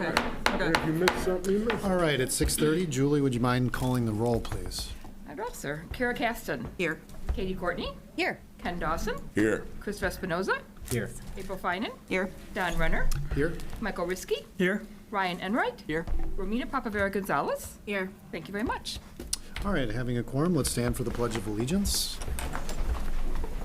If you missed something, you missed. All right, at 6:30, Julie, would you mind calling the roll, please? I'd love, sir. Kara Caston. Here. Katie Courtney. Here. Ken Dawson. Here. Chris Espinoza. Here. April Finan. Here. Don Renner. Here? Michael Risky. Here. Ryan Enright. Here. Romina Papavera Gonzalez. Here. Thank you very much. All right, having a quorum, let's stand for the Pledge of Allegiance.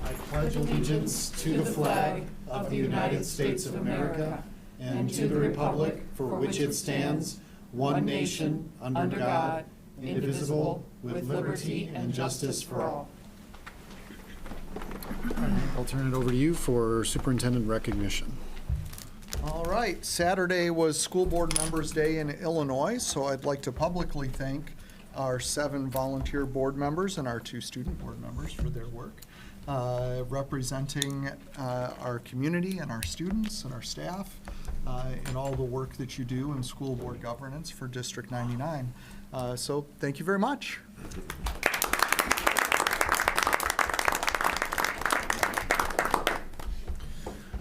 I pledge allegiance to the flag of the United States of America and to the republic for which it stands, one nation, under God, indivisible, with liberty and justice for all. All right, I'll turn it over to you for superintendent recognition. All right, Saturday was School Board Members' Day in Illinois, so I'd like to publicly thank our 7 volunteer board members and our 2 student board members for their work, representing our community and our students and our staff, and all the work that you do in school board governance for District 99. So thank you very much.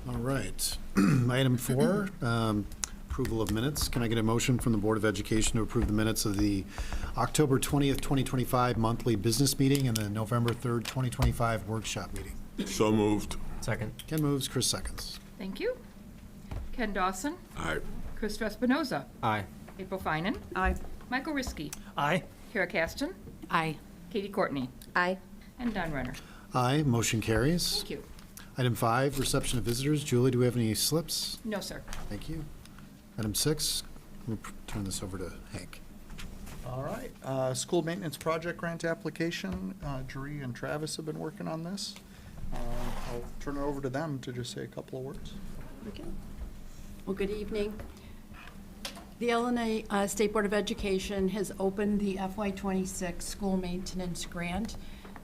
All right. Item 4, approval of minutes. Can I get a motion from the Board of Education to approve the minutes of the October 20th, 2025 monthly business meeting and the November 3rd, 2025 workshop meeting? So moved. Second. Ken moves, Chris seconds. Thank you. Ken Dawson. Aye. Chris Espinoza. Aye. April Finan. Aye. Michael Risky. Aye. Kara Caston. Aye. Katie Courtney. Aye. And Don Renner. Aye, motion carries. Thank you. Item 5, reception of visitors. Julie, do we have any slips? No, sir. Thank you. Item 6, we'll turn this over to Hank. All right, school maintenance project grant application. Jeree and Travis have been working on this. I'll turn it over to them to just say a couple of words. Okay. Well, good evening. The Illinois State Board of Education has opened the FY26 school maintenance grant.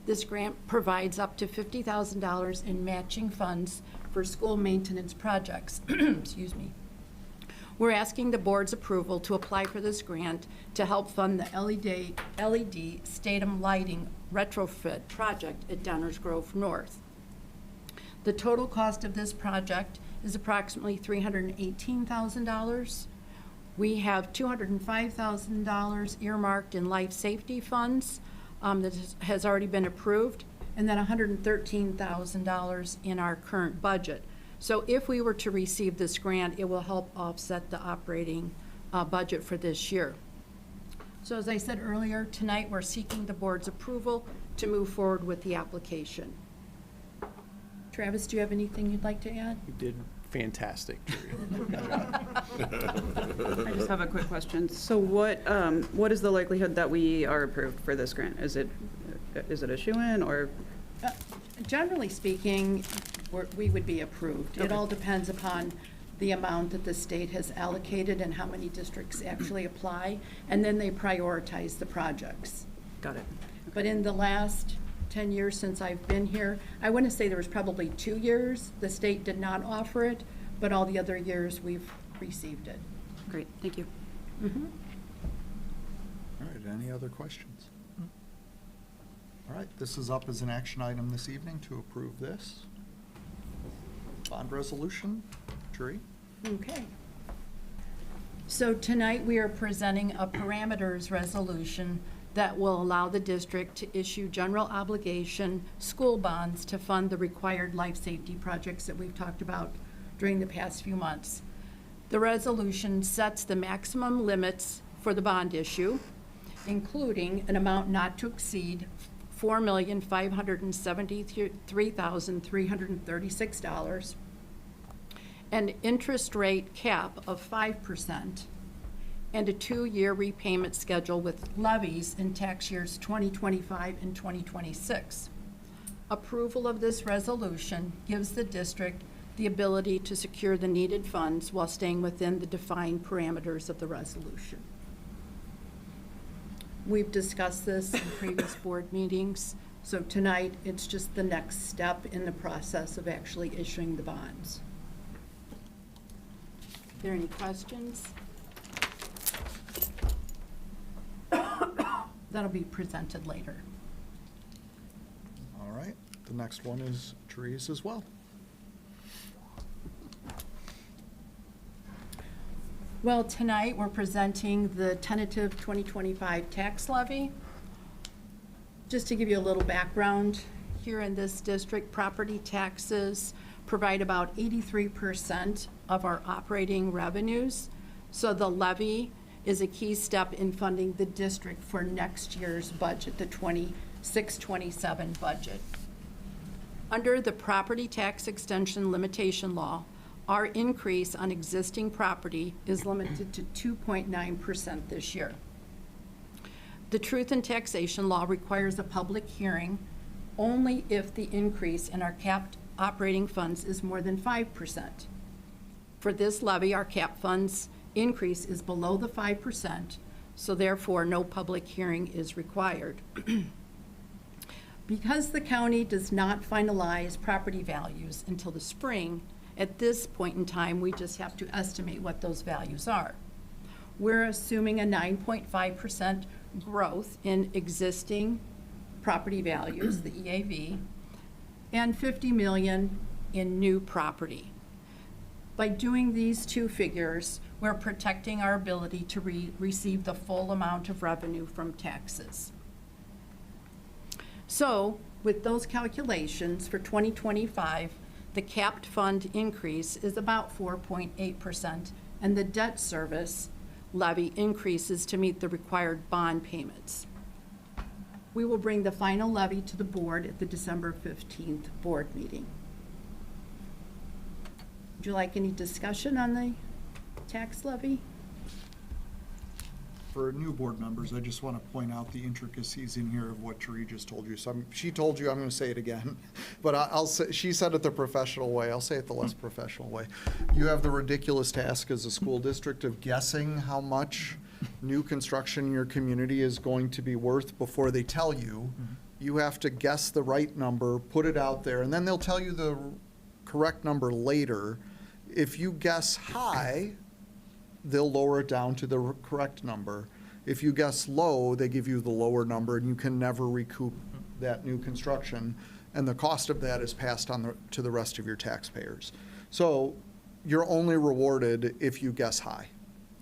This grant provides up to $50,000 in matching funds for school maintenance projects. Excuse me. We're asking the board's approval to apply for this grant to help fund the LED Statum lighting retrofit project at Downers Grove North. The total cost of this project is approximately $318,000. We have $205,000 earmarked in life safety funds that has already been approved, and then $113,000 in our current budget. So if we were to receive this grant, it will help offset the operating budget for this year. So as I said earlier, tonight we're seeking the board's approval to move forward with the application. Travis, do you have anything you'd like to add? You did fantastic, Jerry. I just have a quick question. So what is the likelihood that we are approved for this grant? Is it a shoo-in or? Generally speaking, we would be approved. It Okay. all depends upon the amount that the state has allocated and how many districts actually apply, and then they prioritize the projects. Got it. But in the last 10 years since I've been here, I want to say there was probably 2 years the state did not offer it, but all the other years we've received it. Great, thank you. Mm-hmm. All right, any other questions? All right, this is up as an action item this evening to approve this. Bond resolution, Jeree? Okay. So tonight we are presenting a parameters resolution that will allow the district to issue general obligation school bonds to fund the required life safety projects that we've talked about during the past few months. The resolution sets the maximum limits for the bond issue, including an amount not to exceed $4,573,336, an interest rate cap of 5%, and a 2-year repayment schedule with levies in tax years 2025 and 2026. Approval of this resolution gives the district the ability to secure the needed funds while staying within the defined parameters of the resolution. We've discussed this in previous board meetings, so tonight it's just the next step in the process of actually issuing the bonds. Are there any questions? That'll be presented later. All right, the next one is Jeree's as well. Well, tonight, we're presenting the tentative 2025 tax levy. Just to give you a little background, here in this district, property taxes provide about 83% of our operating revenues. So the levy is a key step in funding the district for next year's budget, the 26-27 budget. Under the property tax extension limitation law, our increase on existing property is limited to 2.9% this year. The truth in taxation law requires a public hearing only if the increase in our capped operating funds is more than 5%. For this levy, our cap funds increase is below the 5%, so therefore no public hearing is required. Because the county does not finalize property values until the spring, at this point in time, we just have to estimate what those values are. We're assuming a 9.5% growth in existing property values, the EAV, and $50 million in new property. By doing these two figures, we're protecting our ability to receive the full amount of revenue from taxes. So, with those calculations for 2025, the capped fund increase is about 4.8%, and the debt service levy increases to meet the required bond payments. We will bring the final levy to the board at the December 15th board meeting. Would you like any discussion on the tax levy? For new board members, I just want to point out the intricacies in here of what Jeree just told you. So she told you, I'm going to say it again, but I'll say, she said it the professional way. I'll say it the less professional way. You have the ridiculous task as a school district of guessing how much new construction in your community is going to be worth before they tell you. You have to guess the right number, put it out there, and then they'll tell you the correct number later. If you guess high, they'll lower it down to the correct number. If you guess low, they give you the lower number, and you can never recoup that new construction, and the cost of that is passed on to the rest of your taxpayers. So you're only rewarded if you guess high.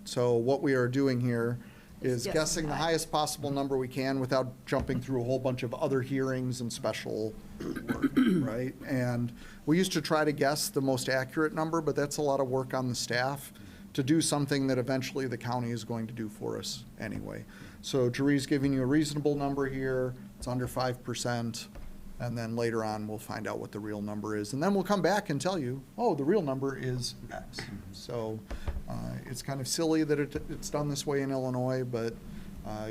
So what we are doing here is guessing the highest possible number we can without jumping through a whole bunch of other hearings and special work, right? And we used to try to guess the most accurate number, but that's a lot of work on the staff to do something that eventually the county is going to do for us anyway. So Jeree's giving you a reasonable number here. It's under 5%. And then later on, we'll find out what the real number is. And then we'll come back and tell you, oh, the real number is X. So it's kind of silly that it's done this way in Illinois, but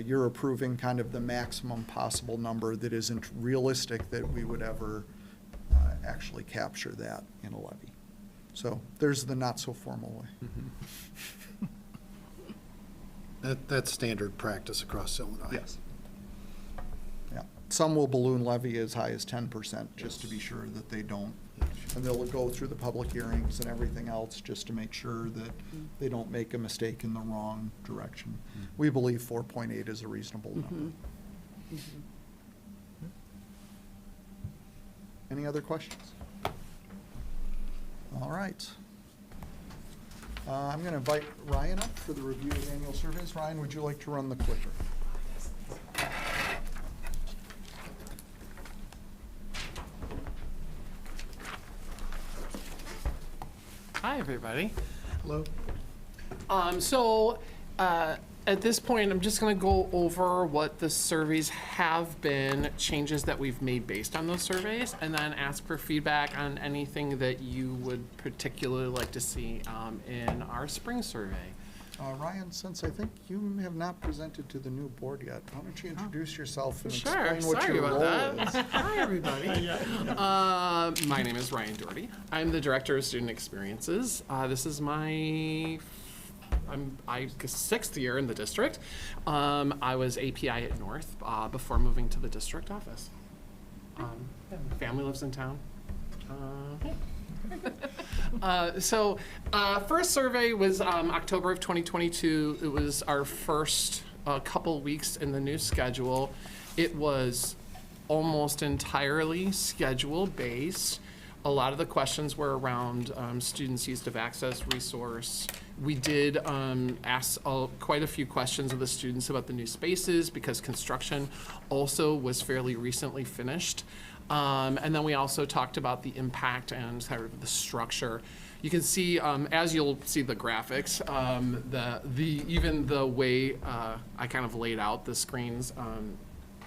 you're approving kind of the maximum possible number that isn't realistic that we would ever actually capture that in a levy. So there's the not-so-formal way. That's standard practice across Illinois. Yes. Yeah. Some will balloon levy as high as 10%, just to be sure that they don't. And they'll go through the public hearings and everything else just to make sure that they don't make a mistake in the wrong direction. We believe 4.8 is a reasonable number. Any other questions? All right. I'm going to invite Ryan up for the review of annual surveys. Ryan, would you like to run the clicker? Hi, everybody. Hello. At this point, I'm just going to go over what the surveys have been, changes that we've made based on those surveys, and then ask for feedback on anything that you would particularly like to see in our spring survey. Ryan, since I think you have not presented to the new board yet, why don't you introduce yourself and Sure, explain what sorry your about role that. is? Hi, everybody. My name is Ryan Doherty. I'm the Director of Student Experiences. This is my I guess 6th year in the district. I was API at North before moving to the district office. Family lives in town. First survey was October of 2022. It was our first couple weeks in the new schedule. It was almost entirely schedule based. A lot of the questions were around students' use of access resource. We did ask quite a few questions of the students about the new spaces because construction also was fairly recently finished. And then we also talked about the impact and sort of the structure. You can see, as you'll see the graphics, even the way I kind of laid out the screens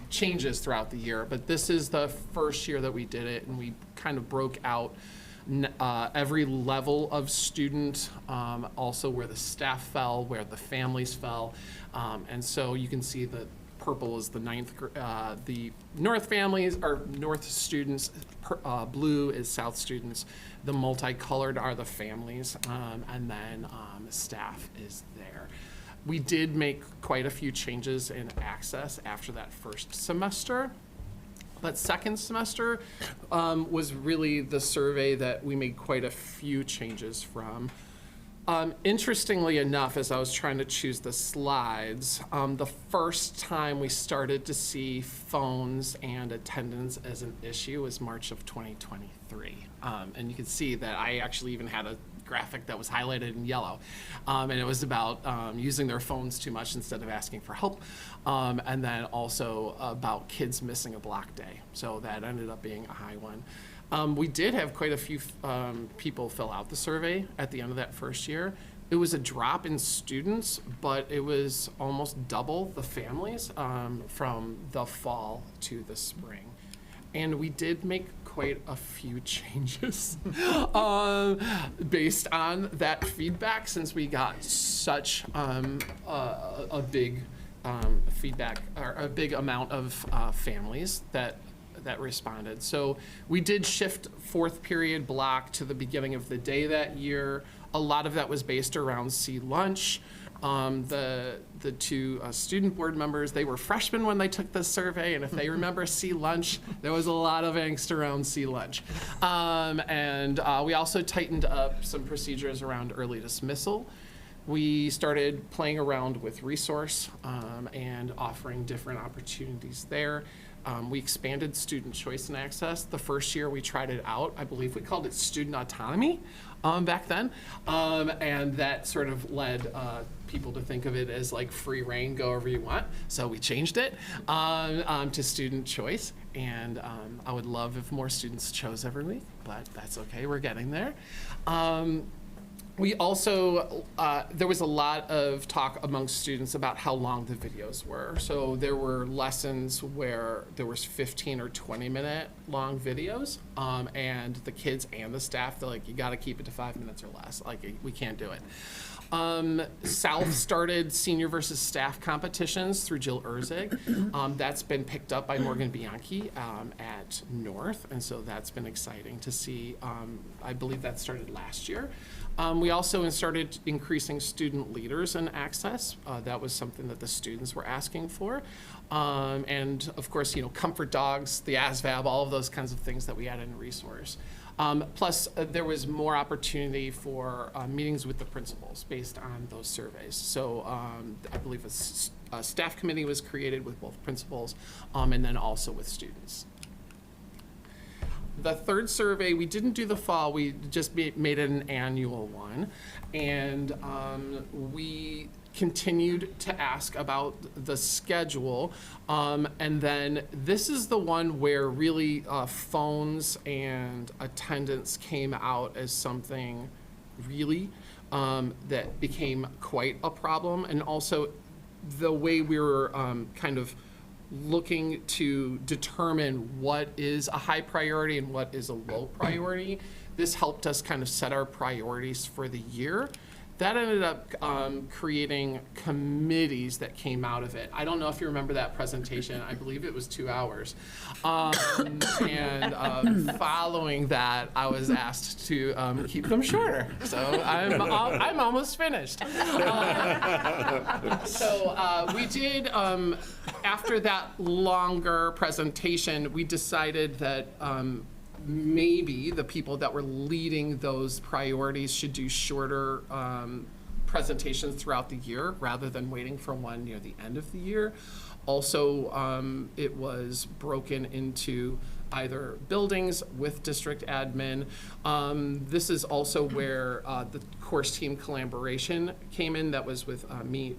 changes throughout the year. But this is the first year that we did it, and we kind of broke out every level of student, also where the staff fell, where the families fell. And so you can see that purple is the North families, or North students, blue is South students, the multicolored are the families, and then staff is there. We did make quite a few changes in access after that first semester. But second semester was really the survey that we made quite a few changes from. Interestingly enough, as I was trying to choose the slides, the first time we started to see phones and attendance as an issue was March of 2023. And you can see that I actually even had a graphic that was highlighted in yellow. And it was about using their phones too much instead of asking for help. And then also about kids missing a block day. So that ended up being a high one. We did have quite a few people fill out the survey at the end of that first year. It was a drop in students, but it was almost double the families from the fall to the spring. And we did make quite a few changes based on that feedback, since we got such a big feedback, or a big amount of families that responded. So we did shift fourth period block to the beginning of the day that year. A lot of that was based around sea lunch. The two student board members, they were freshmen when they took this survey, and if they remember sea lunch, there was a lot of angst around sea lunch. And we also tightened up some procedures around early dismissal. We started playing around with resource and offering different opportunities there. We expanded student choice and access. The first year we tried it out, I believe we called it student autonomy back then. And that sort of led people to think of it as like free reign, go wherever you want. So we changed it to student choice. And I would love if more students chose every week, but that's okay, we're getting there. We also, there was a lot of talk amongst students about how long the videos were. So there were lessons where there was 15 or 20-minute long videos, and the kids and the staff, they're like, you gotta keep it to 5 minutes or less. Like, we can't do it. South started senior versus staff competitions through Jill Erzig. That's been picked up by Morgan Bianchi at North, and so that's been exciting to see. I believe that started last year. We also started increasing student leaders and access. That was something that the students were asking for. And of course, comfort dogs, the ASVAB, all of those kinds of things that we added in resource. Plus, there was more opportunity for meetings with the principals based on those surveys. So I believe a staff committee was created with both principals and then also with students. The third survey, we didn't do the fall, we just made it an annual one. And we continued to ask about the schedule. And then this is the one where really phones and attendance came out as something really that became quite a problem. And also the way we were kind of looking to determine what is a high priority and what is a low priority. This helped us kind of set our priorities for the year. That ended up creating committees that came out of it. I don't know if you remember that presentation. I believe it was 2 hours. And following that, I was asked to keep them shorter. So I'm almost finished. So we did, after that longer presentation, we decided that maybe the people that were leading those priorities should do shorter presentations throughout the year rather than waiting for one near the end of the year. Also, it was broken into either buildings with district admin. This is also where the course team collaboration came in. That was with me,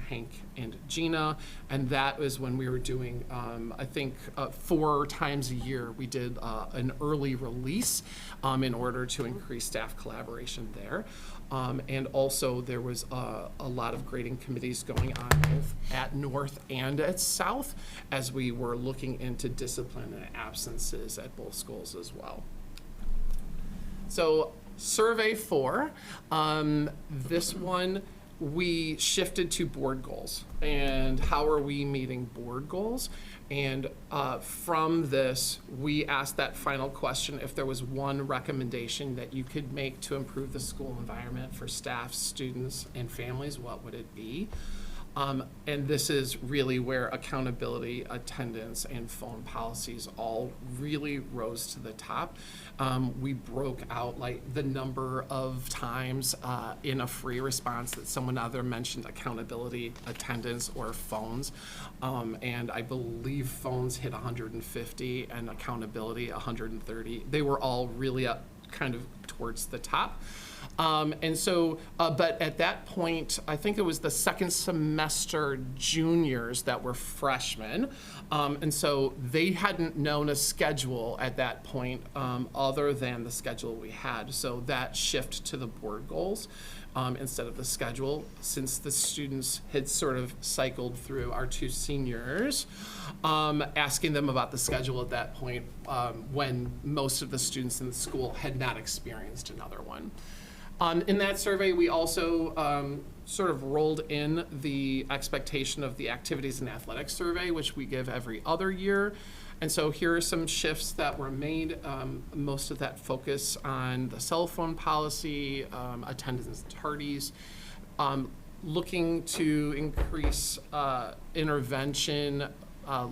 Hank, and Gina. And that was when we were doing, I think, 4 times a year, we did an early release in order to increase staff collaboration there. And also there was a lot of grading committees going on both at North and at South as we were looking into discipline and absences at both schools as well. So survey 4, this one we shifted to board goals and how are we meeting board goals. And from this, we asked that final question, if there was one recommendation that you could make to improve the school environment for staff, students, and families, what would it be? And this is really where accountability, attendance, and phone policies all really rose to the top. We broke out like the number of times in a free response that someone either mentioned accountability, attendance, or phones. And I believe phones hit 150 and accountability 130. They were all really up kind of towards the top. And so, but at that point, I think it was the second semester juniors that were freshmen. And so they hadn't known a schedule at that point other than the schedule we had. So that shift to the board goals instead of the schedule, since the students had sort of cycled through our 2 seniors, asking them about the schedule at that point when most of the students in the school had not experienced another one. In that survey, we also sort of rolled in the expectation of the activities and athletics survey, which we give every other year. And so here are some shifts that were made. Most of that focus on the cell phone policy, attendance and tardies, looking to increase intervention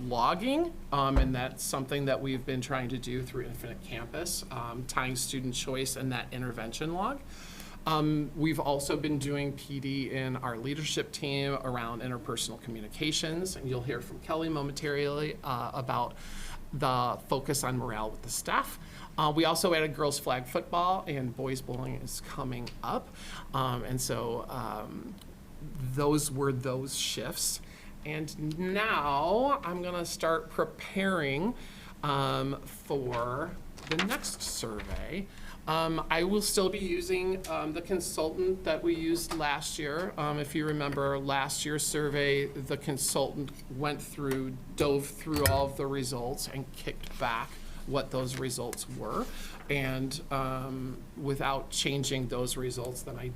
logging, and that's something that we've been trying to do through Infinite Campus, tying student choice and that intervention log. We've also been doing PD in our leadership team around interpersonal communications, and you'll hear from Kelly momentarily about the focus on morale with the staff. We also added girls flag football, and boys bowling is coming up. And so those were those shifts. And now I'm gonna start preparing for the next survey. I will still be using the consultant that we used last year. If you remember last year's survey, the consultant dove through all of the results and kicked back what those results were. And without changing those results, then I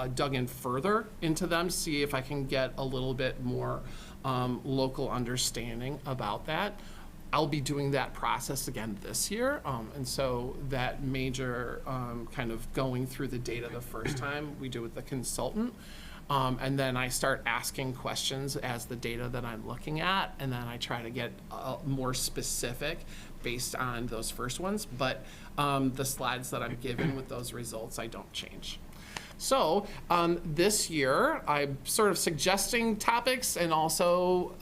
dug in further into them to see if I can get a little bit more local understanding about that. I'll be doing that process again this year, and so that major kind of going through the data the first time we do with the consultant, and then I start asking questions as the data that I'm looking at, and then I try to get more specific based on those first ones, but the slides that I'm given with those results I don't change. So this year, I'm sort of suggesting topics and also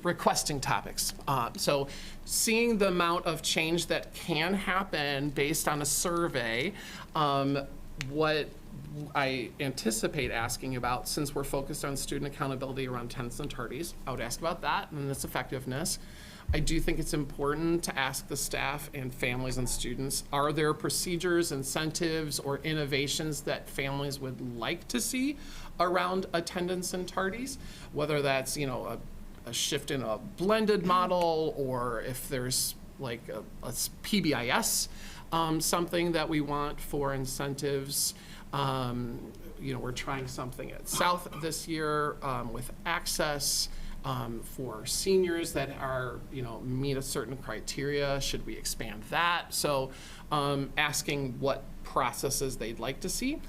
requesting topics. So seeing the amount of change that can happen based on a survey, what I anticipate asking about, since we're focused on student accountability around attendance and tardies, I would ask about that and its effectiveness. I do think it's important to ask the staff and families and students, are there procedures, incentives, or innovations that families would like to see around attendance and tardies? Whether that's, a shift in a blended model, or if there's like a PBIS, something that we want for incentives. We're trying something at South this year with access. For seniors that are, meet a certain criteria, should we expand that? So asking what processes they'd like to see.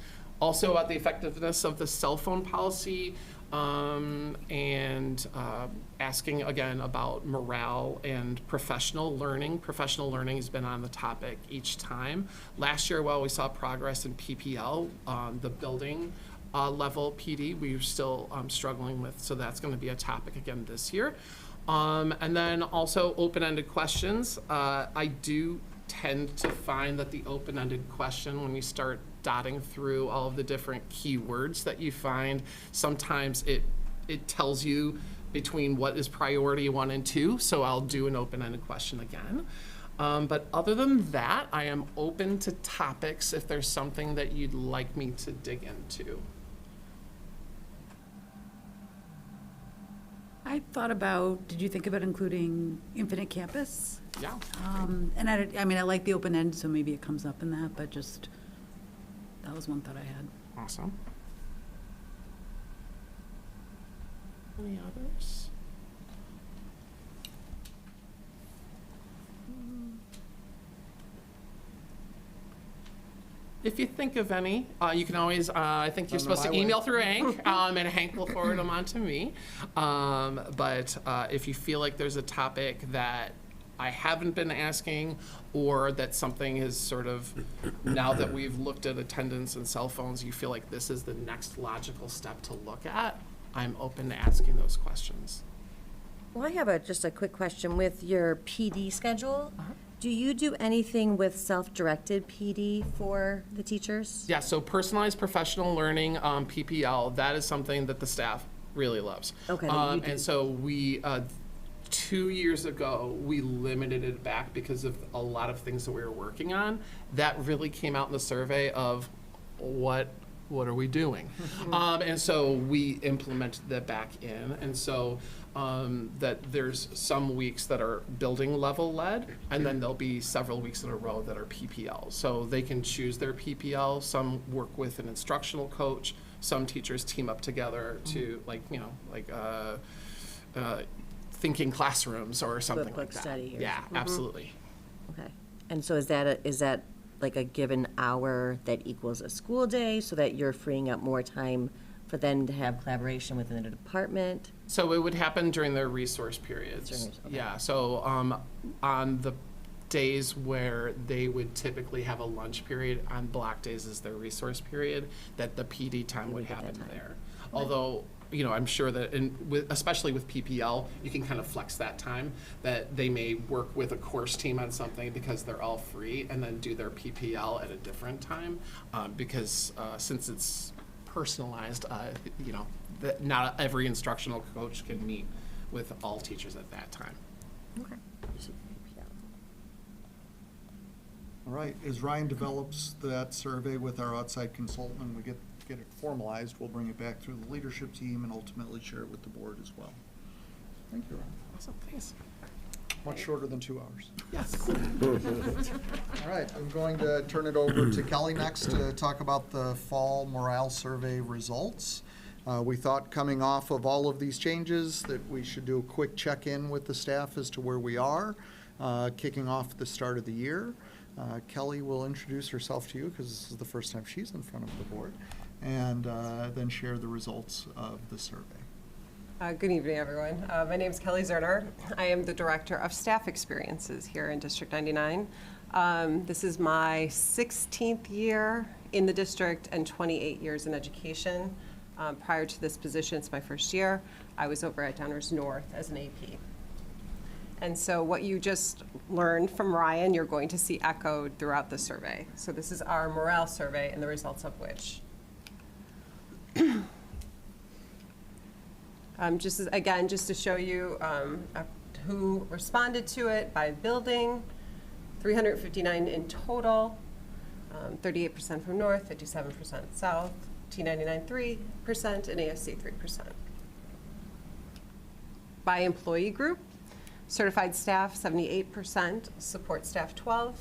Also about the effectiveness of the cell phone policy, and asking again about morale and professional learning. Professional learning has been on the topic each time. Last year, while we saw progress in PPL, the building level PD we are still struggling with, so that's going to be a topic again this year. And then also open-ended questions. I do tend to find that the open-ended question, when you start dotting through all of the different keywords that you find, sometimes it tells you between what is priority 1 and 2, so I'll do an open-ended question again. But other than that, I am open to topics if there's something that you'd like me to dig into. I thought about, did you think about including Infinite Campus? Yeah. And I mean, I like the open end, so maybe it comes up in that, but just, that was one thought I had. Awesome. Any others? If you think of any, you can always, I think you're supposed to email through Hank, and Hank will forward them on to me. But if you feel like there's a topic that I haven't been asking, or that something is sort of, now that we've looked at attendance and cell phones, you feel like this is the next logical step to look at, I'm open to asking those questions. Well, I have just a quick question. With your PD schedule, do you do anything with self-directed PD for the teachers? Yeah, so personalized professional learning, PPL, that is something that the staff really loves. Okay, you do. And so we, 2 years ago, we limited it back because of a lot of things that we were working on. That really came out in the survey of what are we doing? And so we implemented that back in. And so that there's some weeks that are building level led, and then there'll be several weeks in a row that are PPL. So they can choose their PPL. Some work with an instructional coach. Some teachers team up together to thinking classrooms or something like Book that. study or Yeah, something. absolutely. Okay. And so is that like a given hour that equals a school day, so that you're freeing up more time for them to have collaboration within the department? So it would happen during their resource periods. Okay. Yeah, so on the days where they would typically have a lunch period, on block days is their resource period, that the PD time would get that happen time. there. Although, I'm sure that, especially with PPL, you can kind of flex that time, that they may work with a course team on something because they're all free, and then do their PPL at a different time, because since it's personalized, that not every instructional coach can meet with all teachers at that time. Okay. All right, as Ryan develops that survey with our outside consultant, and we get it formalized, we'll bring it back through the leadership team and ultimately share it with the board as well. Thank you, Ryan. Awesome, thanks. Much shorter than 2 hours. Yes. All right, I'm going to turn it over to Kelly next to talk about the fall morale survey results. We thought, coming off of all of these changes, that we should do a quick check-in with the staff as to where we are, kicking off the start of the year. Kelly will introduce herself to you, because this is the first time she's in front of the board, and then share the results of the survey. Good evening, everyone. My name is Kelly Zerner. I am the Director of Staff Experiences here in District 99. This is my 16th year in the district and 28 years in education. Prior to this position, it's my first year, I was over at Downers North as an AP. And so what you just learned from Ryan, you're going to see echoed throughout the survey. So this is our morale survey and the results of which. Just to show you who responded to it by building, 359 in total, 38% from North, 57% South, T99 3%, and ASC 3%. By employee group, certified staff 78%, support staff 12%,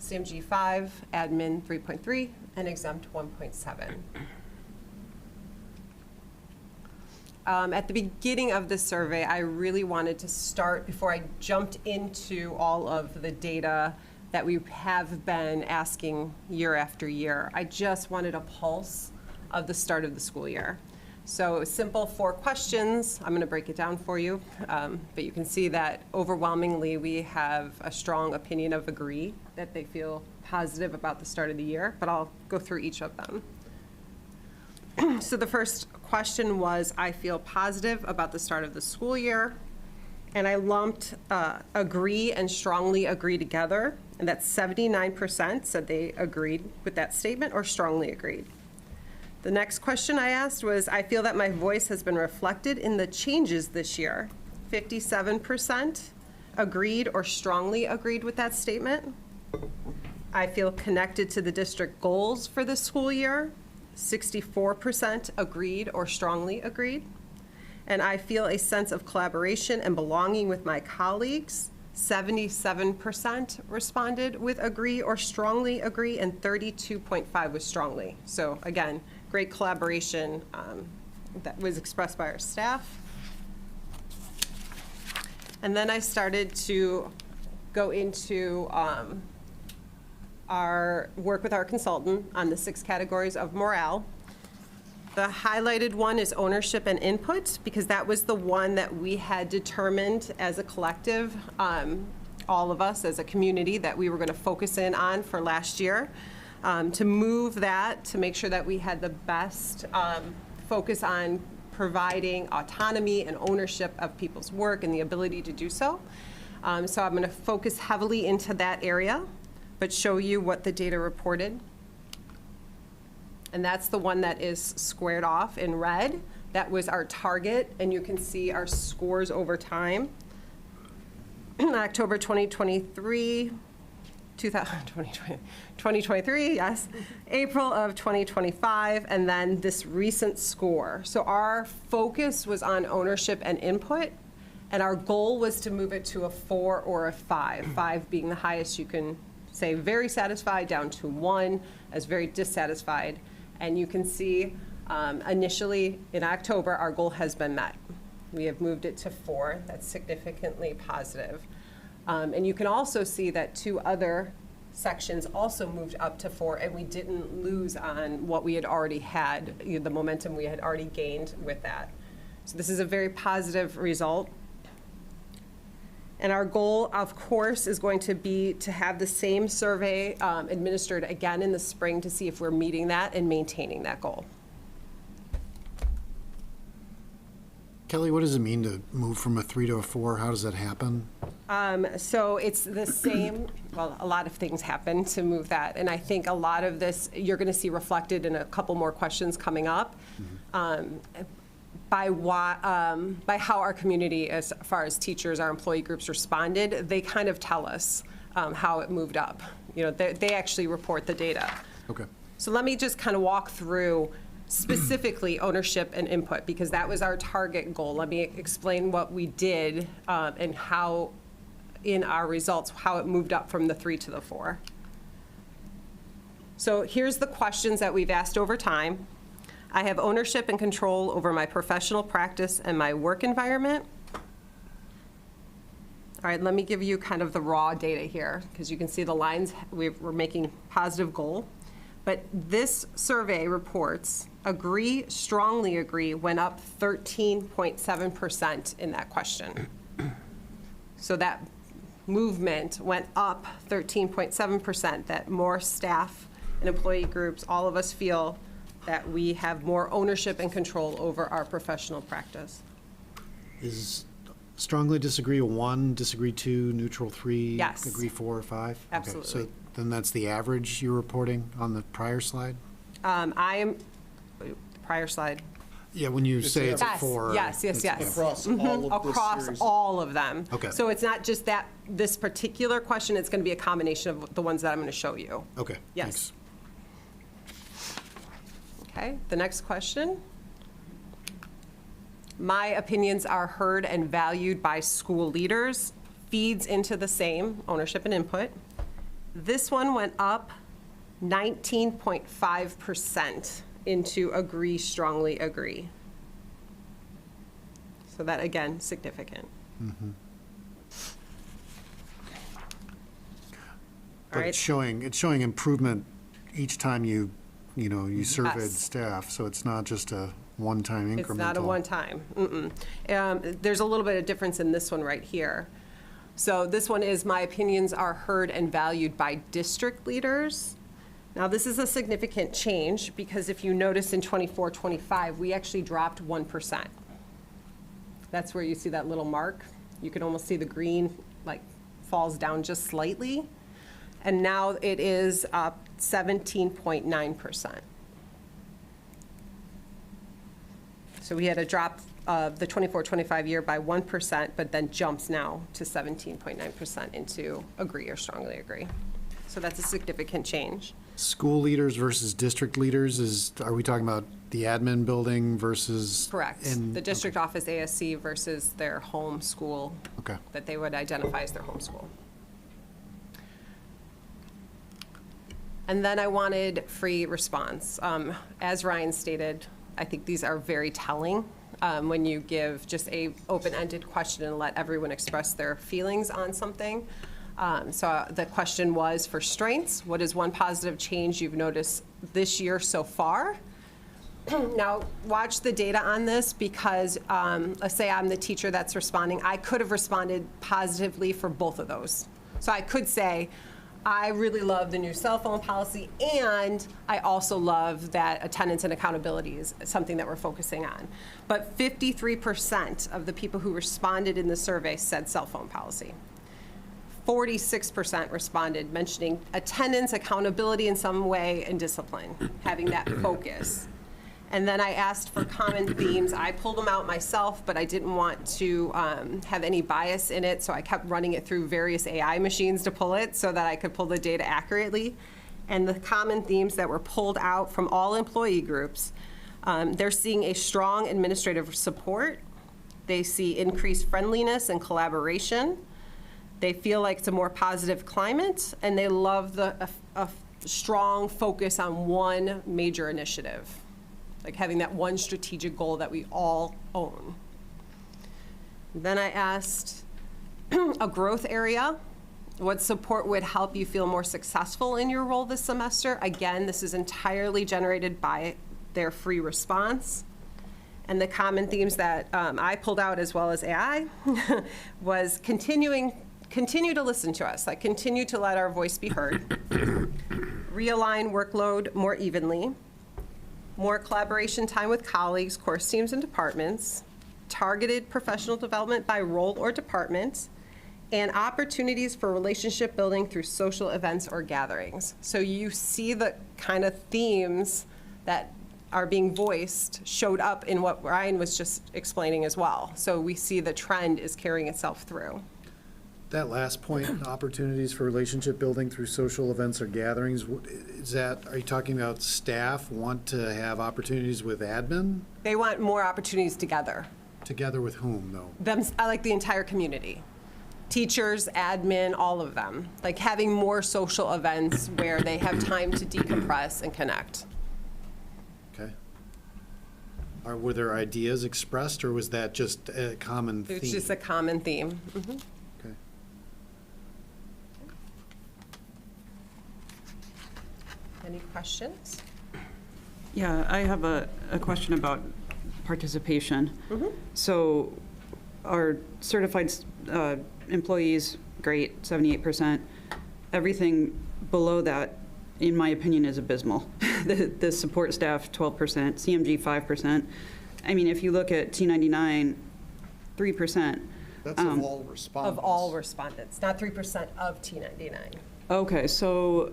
CMG 5%, admin 3.3%, and exempt 1.7%. At the beginning of this survey, I really wanted to start, before I jumped into all of the data that we have been asking year after year, I just wanted a pulse of the start of the school year. So simple 4 questions. I'm going to break it down for you, but you can see that overwhelmingly we have a strong opinion of agree, that they feel positive about the start of the year, but I'll go through each of them. So the first question was, I feel positive about the start of the school year. And I lumped agree and strongly agree together, and that's 79% said they agreed with that statement or strongly agreed. The next question I asked was, I feel that my voice has been reflected in the changes this year. 57% agreed or strongly agreed with that statement. I feel connected to the district goals for this school year. 64% agreed or strongly agreed. And I feel a sense of collaboration and belonging with my colleagues. 77% responded with agree or strongly agree, and 32.5 was strongly. So again, great collaboration that was expressed by our staff. And then I started to go into our work with our consultant on the 6 categories of morale. The highlighted one is ownership and input, because that was the one that we had determined as a collective, all of us as a community, that we were going to focus in on for last year, to move that, to make sure that we had the best focus on providing autonomy and ownership of people's work and the ability to do so. So I'm going to focus heavily into that area, but show you what the data reported. And that's the one that is squared off in red. That was our target, and you can see our scores over time. October 2023, 2023, yes. April of 2025, and then this recent score. So our focus was on ownership and input, and our goal was to move it to a 4 or a 5, 5 being the highest you can say very satisfied, down to 1 as very dissatisfied. And you can see initially in October, our goal has been met. We have moved it to 4. That's significantly positive. And you can also see that 2 other sections also moved up to 4, and we didn't lose on what we had already had, the momentum we had already gained with that. So this is a very positive result. And our goal, of course, is going to be to have the same survey administered again in the spring to see if we're meeting that and maintaining that goal. Kelly, what does it mean to move from a 3 to a 4? How does that happen? So it's the same, well, a lot of things happen to move that. And I think a lot of this you're going to see reflected in a couple more questions coming up. By how our community, as far as teachers, our employee groups responded, they kind of tell us how it moved up. You know, they actually report the data. Okay. So let me just kind of walk through specifically ownership and input, because that was our target goal. Let me explain what we did and how, in our results, how it moved up from the 3 to the 4. So here's the questions that we've asked over time. I have ownership and control over my professional practice and my work environment. All right, let me give you kind of the raw data here, because you can see the lines, we're making positive goal. But this survey reports agree, strongly agree, went up 13.7% in that question. So that movement went up 13.7%, that more staff and employee groups, all of us feel that we have more ownership and control over our professional practice. Is strongly disagree a 1, disagree 2, neutral 3? Yes. Agree 4 or 5? Absolutely. Okay, so then that's the average you're reporting on the prior slide? Prior slide. Yeah, when you say it's a Yes, 4. yes. Across all of this Across series. all of them. Okay. So it's not just this particular question, it's going to be a combination of the ones that I'm going to show you. Okay, Yes. thanks. Okay, the next question. My opinions are heard and valued by school leaders, feeds into the same, ownership and input. This one went up 19.5% into agree, strongly agree. So that, again, significant. But right. it's showing improvement each time you surveyed Yes. staff, so it's not just a one-time incremental. It's not a one-time. There's a little bit of difference in this one right here. So this one is, my opinions are heard and valued by district leaders. Now, this is a significant change, because if you notice in 24-25, we actually dropped 1%. That's where you see that little mark. You can almost see the green like falls down just slightly. And now it is up 17.9%. So we had a drop of the 24-25 year by 1%, but then jumps now to 17.9% into agree or strongly agree. So that's a significant change. School leaders versus district leaders are we talking about the admin building versus? Correct. The district office ASC versus their home school. Okay. That they would identify as their home school. And then I wanted free response. As Ryan stated, I think these are very telling when you give just a open-ended question and let everyone express their feelings on something. So the question was for strengths, what is one positive change you've noticed this year so far? Now, watch the data on this because let's say I'm the teacher that's responding. I could have responded positively for both of those. So I could say, I really love the new cell phone policy, and I also love that attendance and accountability is something that we're focusing on. But 53% of the people who responded in the survey said cell phone policy. 46% responded mentioning attendance, accountability in some way, and discipline, having that focus. And then I asked for common themes. I pulled them out myself, but I didn't want to have any bias in it, so I kept running it through various AI machines to pull it so that I could pull the data accurately. And the common themes that were pulled out from all employee groups, they're seeing a strong administrative support. They see increased friendliness and collaboration. They feel like it's a more positive climate, and they love a strong focus on one major initiative, like having that one strategic goal that we all own. Then I asked a growth area. What support would help you feel more successful in your role this semester? Again, this is entirely generated by their free response. And the common themes that I pulled out as well as AI was continue to listen to us, like continue to let our voice be heard, realign workload more evenly, more collaboration time with colleagues, course teams, and departments, targeted professional development by role or department, and opportunities for relationship building through social events or gatherings. So you see the kind of themes that are being voiced showed up in what Ryan was just explaining as well. So we see the trend is carrying itself through. That last point, opportunities for relationship building through social events or gatherings, are you talking about staff want to have opportunities with admin? They want more opportunities together. Together with whom, though? I like the entire community. Teachers, admin, all of them. Like having more social events where they have time to decompress and connect. Okay. Were there ideas expressed, or was that just a common theme? It's just a common theme. Mm-hmm. Okay. Any questions? Yeah, I have a question about participation. So our certified employees, great, 78%. Everything below that, in my opinion, is abysmal. The support staff, 12%, CMG, 5%. I mean, if you look at T99, 3%. That's of all respondents. Of all respondents, not 3% of T99. Okay, so.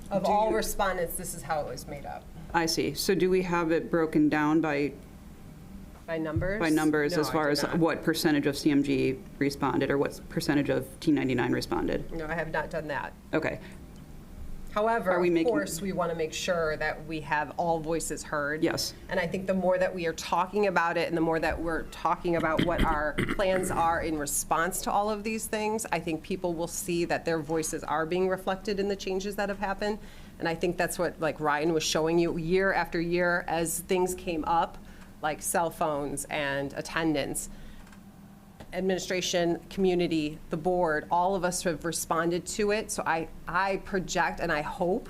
Of all respondents, this is how it was made up. I see. So do we have it broken down by numbers? By numbers, No, as I far did as not. what percentage of CMG responded, or what percentage of T99 responded? No, I have not done that. Okay, However, Are we of making- course, we want to make sure that we have all voices heard. yes. And I think the more that we are talking about it and the more that we're talking about what our plans are in response to all of these things, I think people will see that their voices are being reflected in the changes that have happened. And I think that's what, like Ryan was showing you, year after year, as things came up, like cell phones and attendance, administration, community, the board, all of us have responded to it. So I project and I hope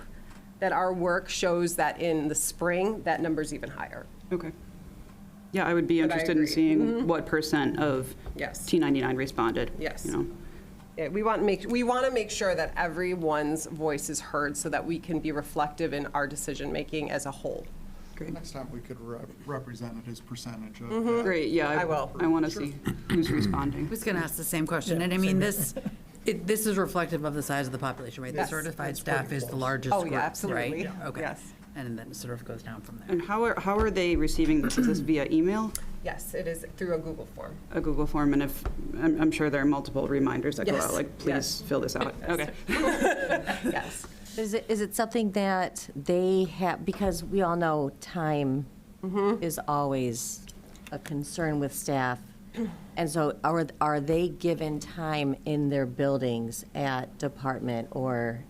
that our work shows that in the spring, that number's even higher. Okay. Yeah, I would be But I interested in agree. seeing what percent of Yes. T99 responded. Yes. You know. Yeah, we want to make sure that everyone's voice is heard so that we can be reflective in our decision-making as a whole. Great. Next time, we could represent it as percentage of. that. Great, yeah. I will. I want to see who's responding. I was going to ask the same question, and I mean, this is reflective of the size of the population, right? The Yes. certified staff is the largest Oh, group, yeah, right? absolutely. Okay. Yes. And then it sort of goes down from there. And how are they receiving this? Is this via email, Yes, it is through a Google form. a Google form? And if, I'm sure there are multiple reminders that go Yes, out, like, please yes. fill this out. Okay. Yes. Is it something that they have, because we all know time is always a concern with staff. And so are they given time in their buildings at department or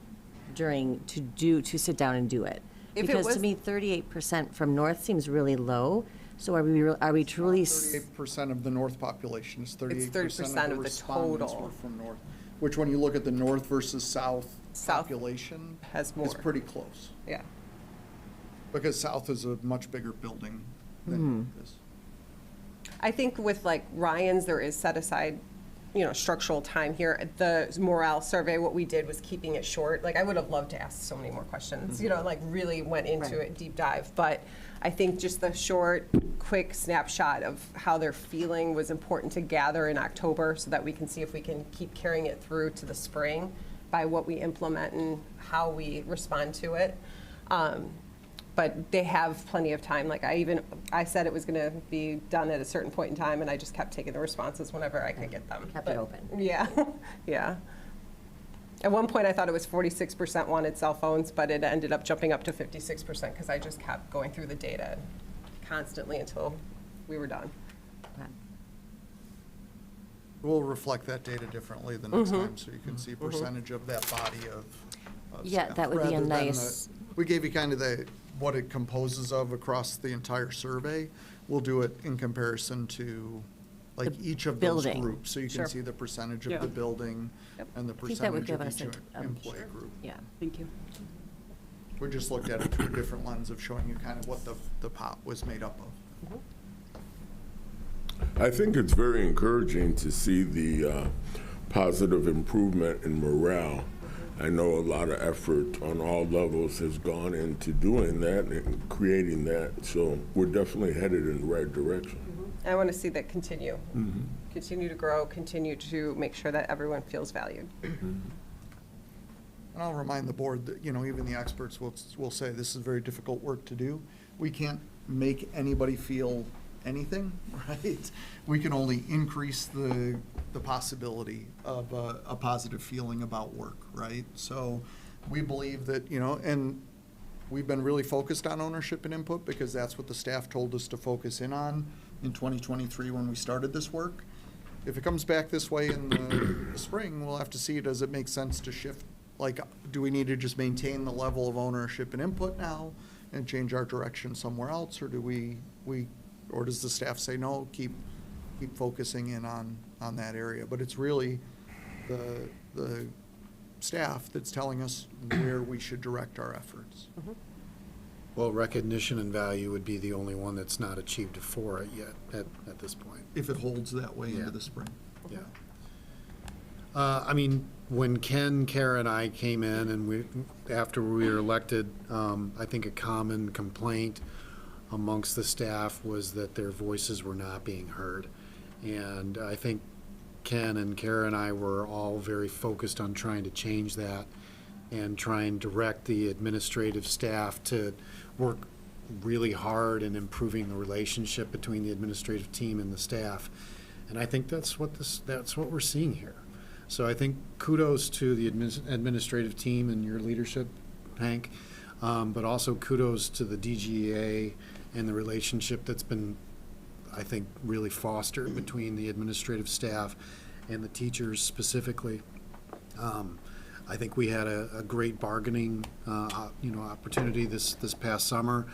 to sit down and do it? If it Because to was- me, 38% from north seems really low. So are we truly? 38% of the north population is 38% 30% of the of the respondents total. were from north. Which, when you look at the north versus south South population, has more. is pretty close. Yeah. Because south is a much bigger building than north is. I think with like Ryan's, there is set aside, structural time here. The morale survey, what we did was keeping it short. Like, I would have loved to ask so many more questions, like really went into Right. it deep dive. But I think just the short, quick snapshot of how they're feeling was important to gather in October so that we can see if we can keep carrying it through to the spring by what we implement and how we respond to it. But they have plenty of time. Like I said it was going to be done at a certain point in time, and I just kept taking the responses whenever I could get them. Kept it open. Yeah, yeah. At one point, I thought it was 46% wanted cell phones, but it ended up jumping up to 56% because I just kept going through the data constantly until we were done. We'll reflect that data differently the next time, so you can see percentage of that body of Yeah, staff, that would be a rather than nice- we gave you kind of what it composes of across the entire survey. We'll do it in comparison to, like, The each of those building. groups, so you can Sure. see the percentage Yeah. of the building and the I think that would percentage of give each us a- employee group. Yeah. Thank you. We just looked at it through a different lens of showing you kind of what the pot was made up of. I think it's very encouraging to see the positive improvement in morale. I know a lot of effort on all levels has gone into doing that and creating that, so we're definitely headed in the right direction. I want to see that continue. Continue to grow, continue to make sure that everyone feels valued. And I'll remind the board that, even the experts will say this is very difficult work to do. We can't make anybody feel anything, right? We can only increase the possibility of a positive feeling about work, right? So we believe that, and we've been really focused on ownership and input because that's what the staff told us to focus in on in 2023 when we started this work. If it comes back this way in the spring, we'll have to see, does it make sense to shift? Like, do we need to just maintain the level of ownership and input now and change our direction somewhere else? Or do or does the staff say, no, keep focusing in on that area? But it's really the staff that's telling us where we should direct our efforts. Well, recognition and value would be the only one that's not achieved for it yet at this point. If it holds that way Yeah. into the spring. Yeah. I mean, when Ken, Kara, and I came in and after we were elected, I think a common complaint amongst the staff was that their voices were not being heard. And I think Ken and Kara and I were all very focused on trying to change that and try and direct the administrative staff to work really hard in improving the relationship between the administrative team and the staff. And I think that's what we're seeing here. So I think kudos to the administrative team and your leadership, Hank, but also kudos to the DGA and the relationship that's been, I think, really fostered between the administrative staff and the teachers specifically. I think we had a great bargaining, opportunity this past summer.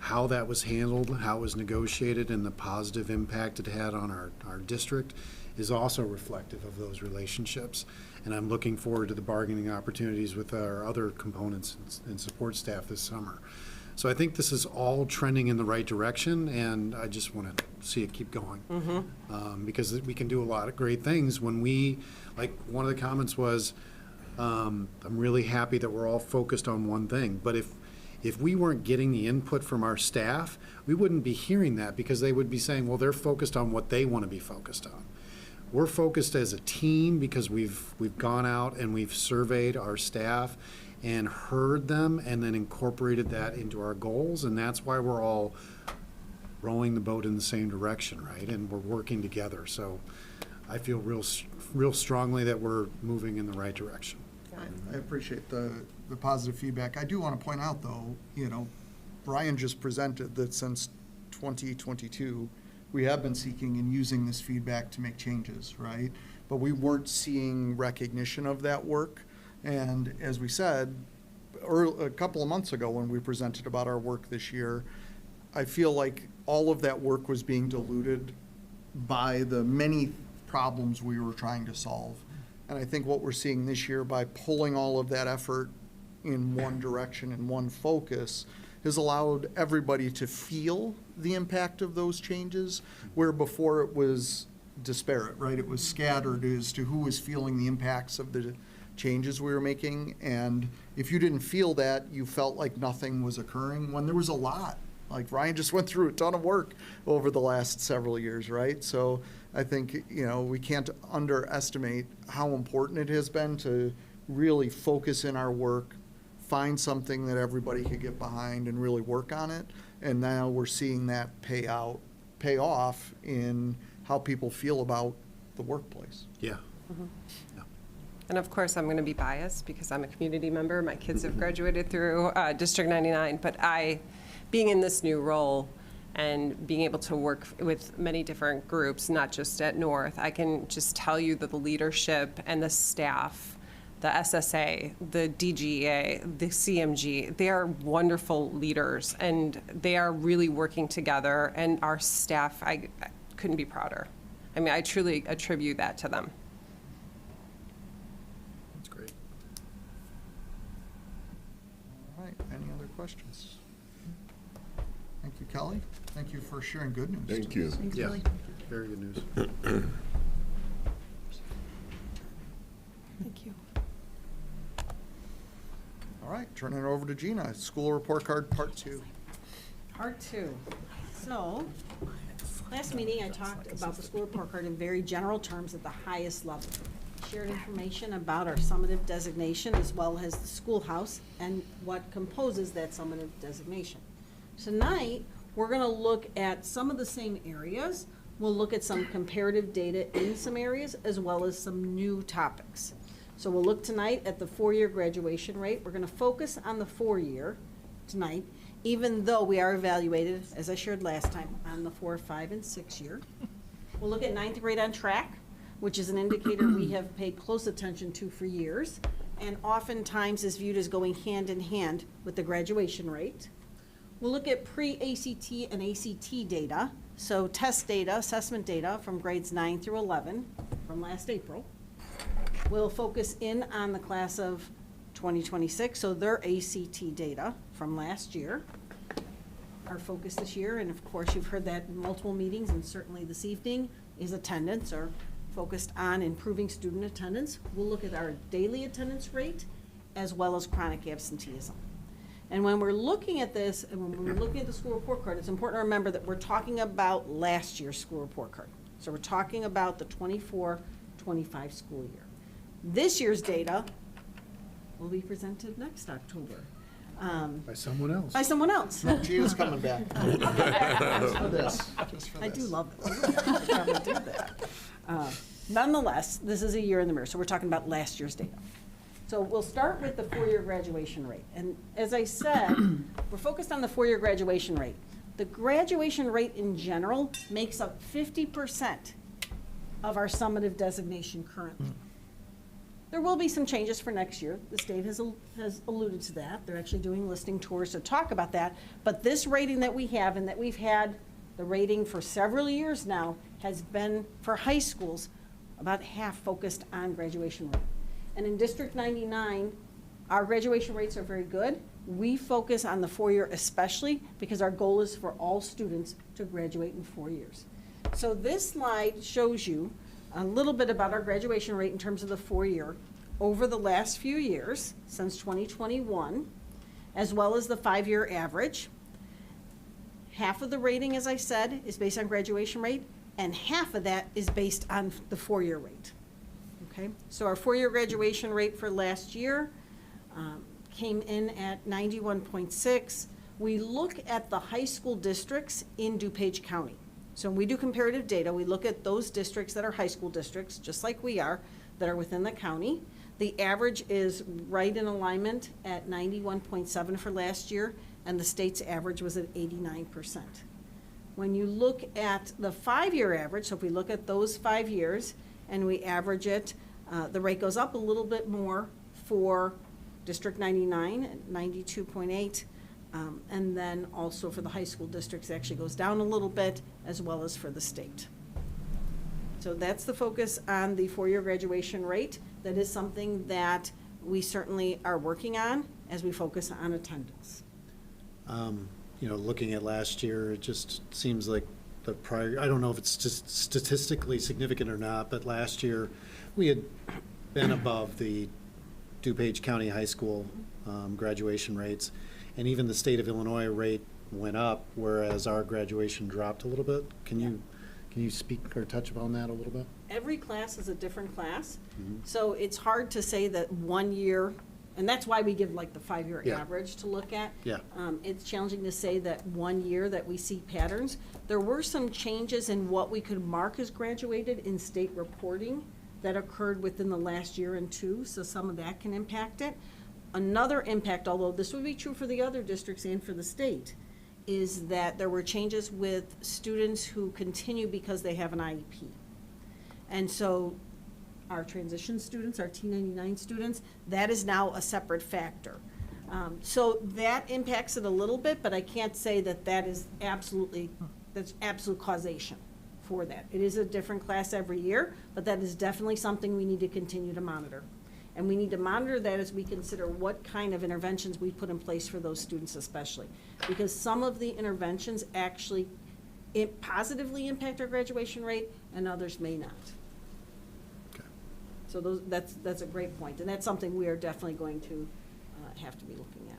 How that was handled, how it was negotiated, and the positive impact it had on our district is also reflective of those relationships. And I'm looking forward to the bargaining opportunities with our other components and support staff this summer. So I think this is all trending in the right direction, and I just want to see it keep going. Because we can do a lot of great things when like one of the comments was, I'm really happy that we're all focused on one thing, but if If we weren't getting the input from our staff, we wouldn't be hearing that because they would be saying, well, they're focused on what they want to be focused on. We're focused as a team because we've gone out and we've surveyed our staff and heard them and then incorporated that into our goals, and that's why we're all rowing the boat in the same direction, right? And we're working together. So I feel real strongly that we're moving in the right direction. I appreciate the positive feedback. I do want to point out, though, Brian just presented that since 2022, we have been seeking and using this feedback to make changes, right? But we weren't seeing recognition of that work. And as we said, a couple of months ago when we presented about our work this year, I feel like all of that work was being diluted by the many problems we were trying to solve. And I think what we're seeing this year by pulling all of that effort in one direction and one focus has allowed everybody to feel the impact of those changes, where before it was disparate, right? It was scattered as to who was feeling the impacts of the changes we were making. And if you didn't feel that, you felt like nothing was occurring when there was a lot. Like Ryan just went through a ton of work over the last several years, right? So I think, we can't underestimate how important it has been to really focus in our work, find something that everybody could get behind and really work on it. And now we're seeing that pay off in how people feel about the workplace. Yeah. And of course, I'm going to be biased because I'm a community member. My kids have graduated through District 99, but being in this new role and being able to work with many different groups, not just at North, I can just tell you that the leadership and the staff, the SSA, the DGA, the CMG, they are wonderful leaders, and they are really working together, and our staff, I couldn't be prouder. I mean, I truly attribute that to them. That's great. All right, any other questions? Thank you, Kelly. Thank you for sharing good news. Thank you. Thanks, Yeah, Billy. very good news. Thank you. All right, turning it over to Gina, school report card part 2. Part 2. So, last meeting I talked about the school report card in very general terms at the highest level. Shared information about our summative designation as well as the schoolhouse and what composes that summative designation. Tonight, we're going to look at some of the same areas. We'll look at some comparative data in some areas as well as some new topics. So we'll look tonight at the 4-year graduation rate. We're going to focus on the 4-year tonight, even though we are evaluated, as I shared last time, on the 4, 5, and 6-year. We'll look at 9th grade on track, which is an indicator we have paid close attention to for years, and oftentimes is viewed as going hand in hand with the graduation rate. We'll look at pre-ACT and ACT data, so test data, assessment data from grades 9 through 11 from last April. We'll focus in on the class of 2026, so their ACT data from last year. Our focus this year, and of course you've heard that in multiple meetings and certainly this evening, is attendance, or focused on improving student attendance. We'll look at our daily attendance rate as well as chronic absenteeism. And when we're looking at this, and when we're looking at the school report card, it's important to remember that we're talking about last year's school report card. So we're talking about the 24-25 school year. This year's data will be presented next October. By someone else. By someone else. No, Gina's coming back. Just for this. I do love it. I should probably do that. Nonetheless, this is a year in the mirror, so we're talking about last year's data. So we'll start with the 4-year graduation rate. And as I said, we're focused on the 4-year graduation rate. The graduation rate in general makes up 50% of our summative designation currently. There will be some changes for next year. The state has alluded to that. They're actually doing listening tours to talk about that. But this rating that we have, and that we've had the rating for several years now, has been, for high schools, about half focused on graduation rate. And in District 99, our graduation rates are very good. We focus on the 4-year especially because our goal is for all students to graduate in 4 years. So this slide shows you a little bit about our graduation rate in terms of the 4-year over the last few years, since 2021. as well as the 5-year average. Half of the rating, as I said, is based on graduation rate, and half of that is based on the 4-year rate. Okay, so our 4-year graduation rate for last year came in at 91.6. We look at the high school districts in DuPage County. So when we do comparative data, we look at those districts that are high school districts, just like we are, that are within the county. The average is right in alignment at 91.7 for last year, and the state's average was at 89%. When you look at the 5-year average, so if we look at those 5 years and we average it, the rate goes up a little bit more for District 99 at 92.8. And then also for the high school districts, it actually goes down a little bit, as well as for the state. So that's the focus on the 4-year graduation rate. That is something that we certainly are working on as we focus on attendance. You know, looking at last year, it just seems like the prior, I don't know if it's just statistically significant or not, but last year we had been above the DuPage County High School graduation rates. And even the state of Illinois rate went up, whereas our graduation dropped a little bit. Can you speak or touch upon that a little bit? Every class is a different class, so it's hard to say that 1 year, and that's why we give like the 5-year Yeah. average to look at. Yeah. It's challenging to say that 1 year that we see patterns. There were some changes in what we could mark as graduated in state reporting that occurred within the last year and two, so some of that can impact it. Another impact, although this would be true for the other districts and for the state, is that there were changes with students who continue because they have an IEP. And so our transition students, our T99 students, that is now a separate factor. So that impacts it a little bit, but I can't say that that is that's absolute causation for that. It is a different class every year, but that is definitely something we need to continue to monitor. And we need to monitor that as we consider what kind of interventions we put in place for those students especially. Because some of the interventions actually positively impact our graduation rate and others may not. Okay. So that's a great point. And that's something we are definitely going to have to be looking at.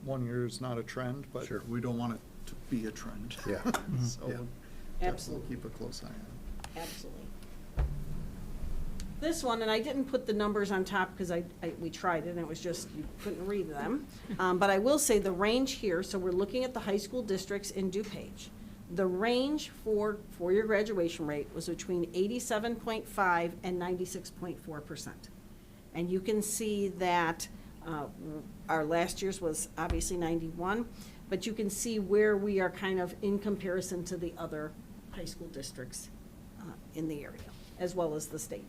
1 year is not a trend, but Sure. we don't want it to be a trend. Yeah. So Yeah. definitely Absolutely. keep a close eye on it. Absolutely. This one, and I didn't put the numbers on top because we tried it and it was just, you couldn't read them. But I will say the range here, so we're looking at the high school districts in DuPage. The range for 4-year graduation rate was between 87.5 and 96.4%. And you can see that our last year's was obviously 91, but you can see where we are kind of in comparison to the other high school districts in the area, as well as the state.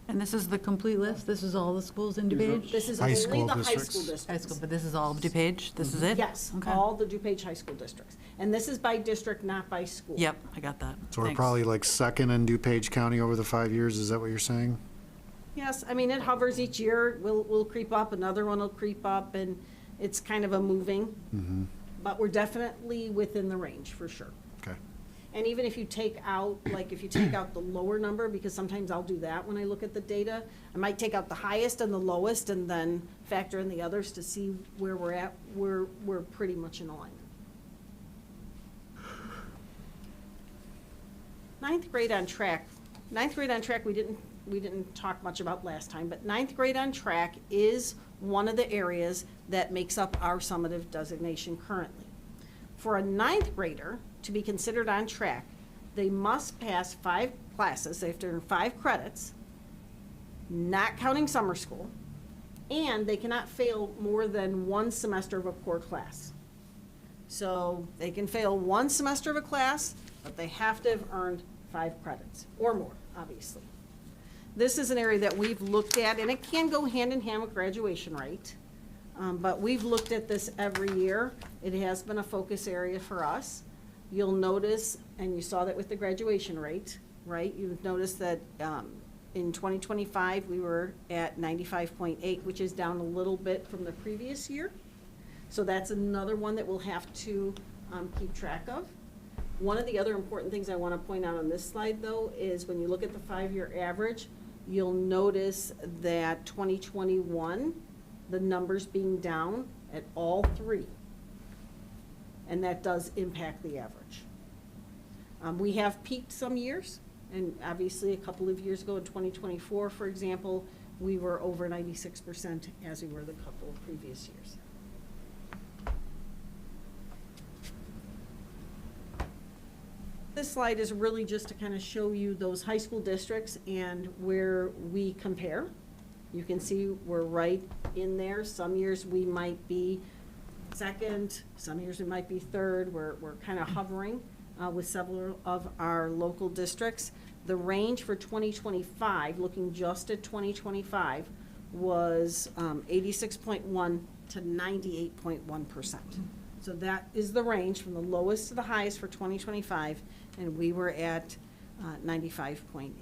And this is the complete list? This is all the schools in DuPage? This is High only school the high districts. school High districts. school, but this is all of DuPage? This is it? Yes, Okay. all the DuPage high school districts. And this is by district, not by school. Yep, I got that. So we're Thanks. probably like second in DuPage County over the 5 years, is that what you're saying? Yes, I mean, it hovers each year. We'll creep up, another one will creep up, and it's kind of a moving. But we're definitely within the range, for sure. Okay. And even if you take out, like, if you take out the lower number, because sometimes I'll do that when I look at the data, I might take out the highest and the lowest and then factor in the others to see where we're at. We're pretty much in alignment. Ninth grade on track. Ninth grade on track, we didn't talk much about last time, but ninth grade on track is one of the areas that makes up our summative designation currently. For a ninth grader to be considered on track, they must pass 5 classes, they have to earn 5 credits, not counting summer school, and they cannot fail more than 1 semester of a core class. So they can fail 1 semester of a class, but they have to have earned 5 credits, or more, obviously. This is an area that we've looked at, and it can go hand in hand with graduation rate. But we've looked at this every year. It has been a focus area for us. You'll notice, and you saw that with the graduation rate, right? You've noticed that in 2025, we were at 95.8, which is down a little bit from the previous year. So that's another one that we'll have to keep track of. One of the other important things I want to point out on this slide, though, is when you look at the 5-year average, you'll notice that 2021 the numbers being down at all three. And that does impact the average. We have peaked some years, and obviously a couple of years ago in 2024, for example, we were over 96% as we were the couple of previous years. This slide is really just to kind of show you those high school districts and where we compare. You can see we're right in there. Some years we might be second, some years we might be third. We're kind of hovering with several of our local districts. The range for 2025, looking just at 2025, was 86.1 to 98.1%. So that is the range from the lowest to the highest for 2025, and we were at 95.8.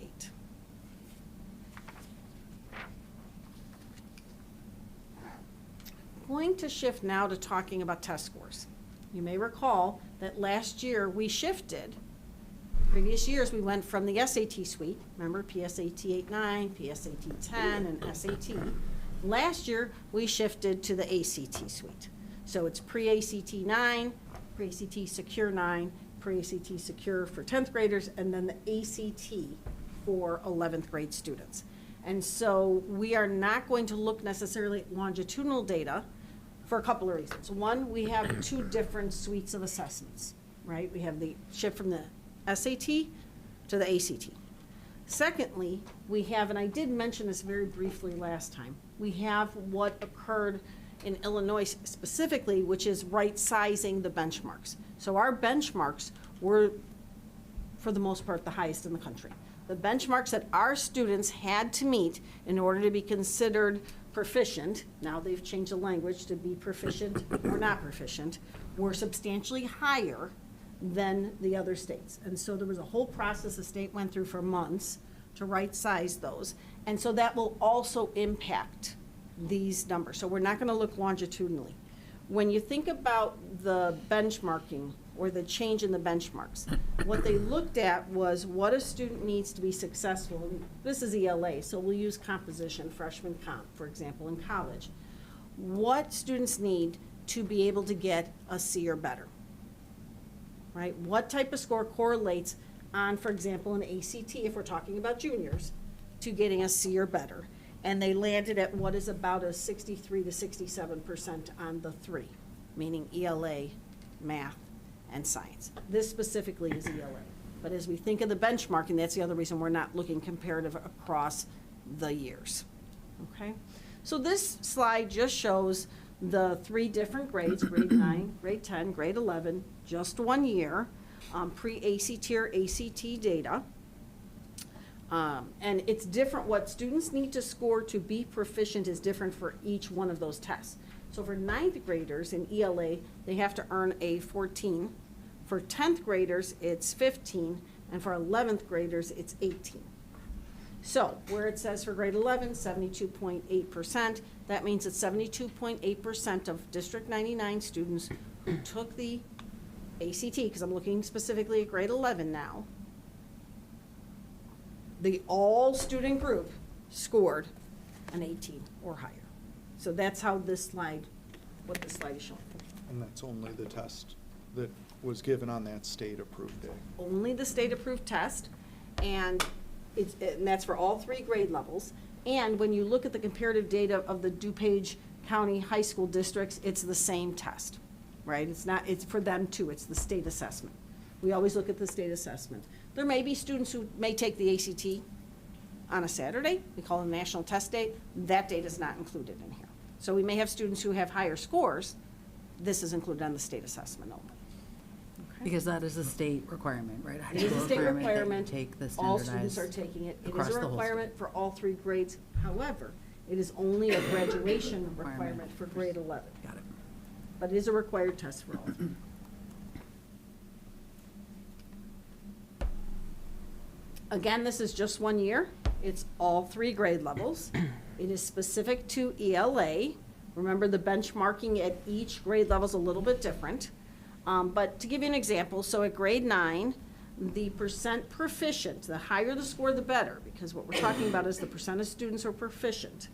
Going to shift now to talking about test scores. You may recall that last year we shifted. Previous years we went from the SAT suite, remember PSAT-89, PSAT-10, and SAT. Last year we shifted to the ACT suite. So it's pre-ACT 9, pre-ACT Secure 9, pre-ACT Secure for 10th graders, and then the ACT for 11th grade students. And so we are not going to look necessarily at longitudinal data for a couple of reasons. One, we have two different suites of assessments, right? We have the shift from the SAT to the ACT. Secondly, we have, and I did mention this very briefly last time, we have what occurred in Illinois specifically, which is right-sizing the benchmarks. So our benchmarks were, for the most part, the highest in the country. The benchmarks that our students had to meet in order to be considered proficient, now they've changed the language to be proficient or not proficient, were substantially higher than the other states. And so there was a whole process the state went through for months to right-size those. And so that will also impact these numbers. So we're not going to look longitudinally. When you think about the benchmarking or the change in the benchmarks, what they looked at was what a student needs to be successful. This is ELA, so we'll use composition, freshman comp, for example, in college. What students need to be able to get a C or better, right? What type of score correlates on, for example, an ACT, if we're talking about juniors, to getting a C or better? And they landed at what is about a 63 to 67% on the three, meaning ELA, math, and science. This specifically is ELA. But as we think of the benchmarking, that's the other reason we're not looking comparative across the years. Okay? So this slide just shows the three different grades, grade 9, grade 10, grade 11, just 1 year, pre-ACT or ACT data. And it's different. What students need to score to be proficient is different for each one of those tests. So for 9th graders in ELA, they have to earn a 14. For 10th graders, it's 15. And for 11th graders, it's 18. So where it says for grade 11, 72.8%, that means that 72.8% of District 99 students who took the ACT, because I'm looking specifically at grade 11 now, the all-student group scored an 18 or higher. So that's how this slide, what this slide is showing. And that's only the test that was given on that state-approved day. Only the state-approved test, and that's for all three grade levels. And when you look at the comparative data of the DuPage County high school districts, it's the same test, right? It's for them too, it's the state assessment. We always look at the state assessment. There may be students who may take the ACT on a Saturday. We call it a national test date. That date is not included in here. So we may have students who have higher scores. This is included on the state assessment only. Okay. Because that is a state requirement, right? It is a state requirement. That you take the All standardized students are taking it. It across is a the whole requirement for all three grades. However, it is only a graduation requirement for grade 11. Got it. But it is a required test for all three. Again, this is just 1 year. It's all three grade levels. It is specific to ELA. Remember, the benchmarking at each grade level is a little bit different. But to give you an example, so at grade 9, the percent proficient, the higher the score, the better, because what we're talking about is the percent of students who are proficient.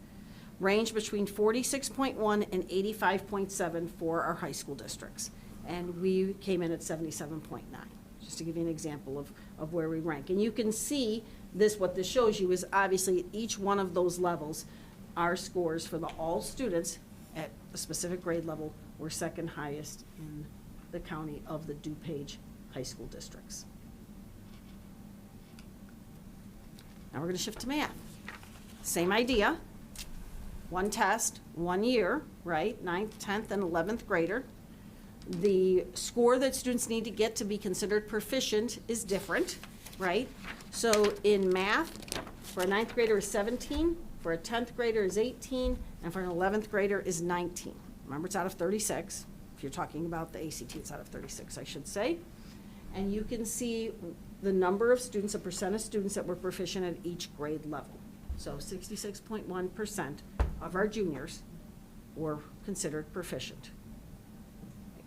range between 46.1 and 85.7 for our high school districts. And we came in at 77.9, just to give you an example of where we rank. And you can see this, what this shows you is obviously at each one of those levels, our scores for all students at a specific grade level were second highest in the county of the DuPage high school districts. Now we're going to shift to math. Same idea. One test, 1 year, right? 9th, 10th, and 11th grader. The score that students need to get to be considered proficient is different, right? So in math, for a 9th grader is 17, for a 10th grader is 18, and for an 11th grader is 19. Remember, it's out of 36. If you're talking about the ACT, it's out of 36, I should say. And you can see the number of students, a percent of students that were proficient at each grade level. So 66.1% of our juniors were considered proficient,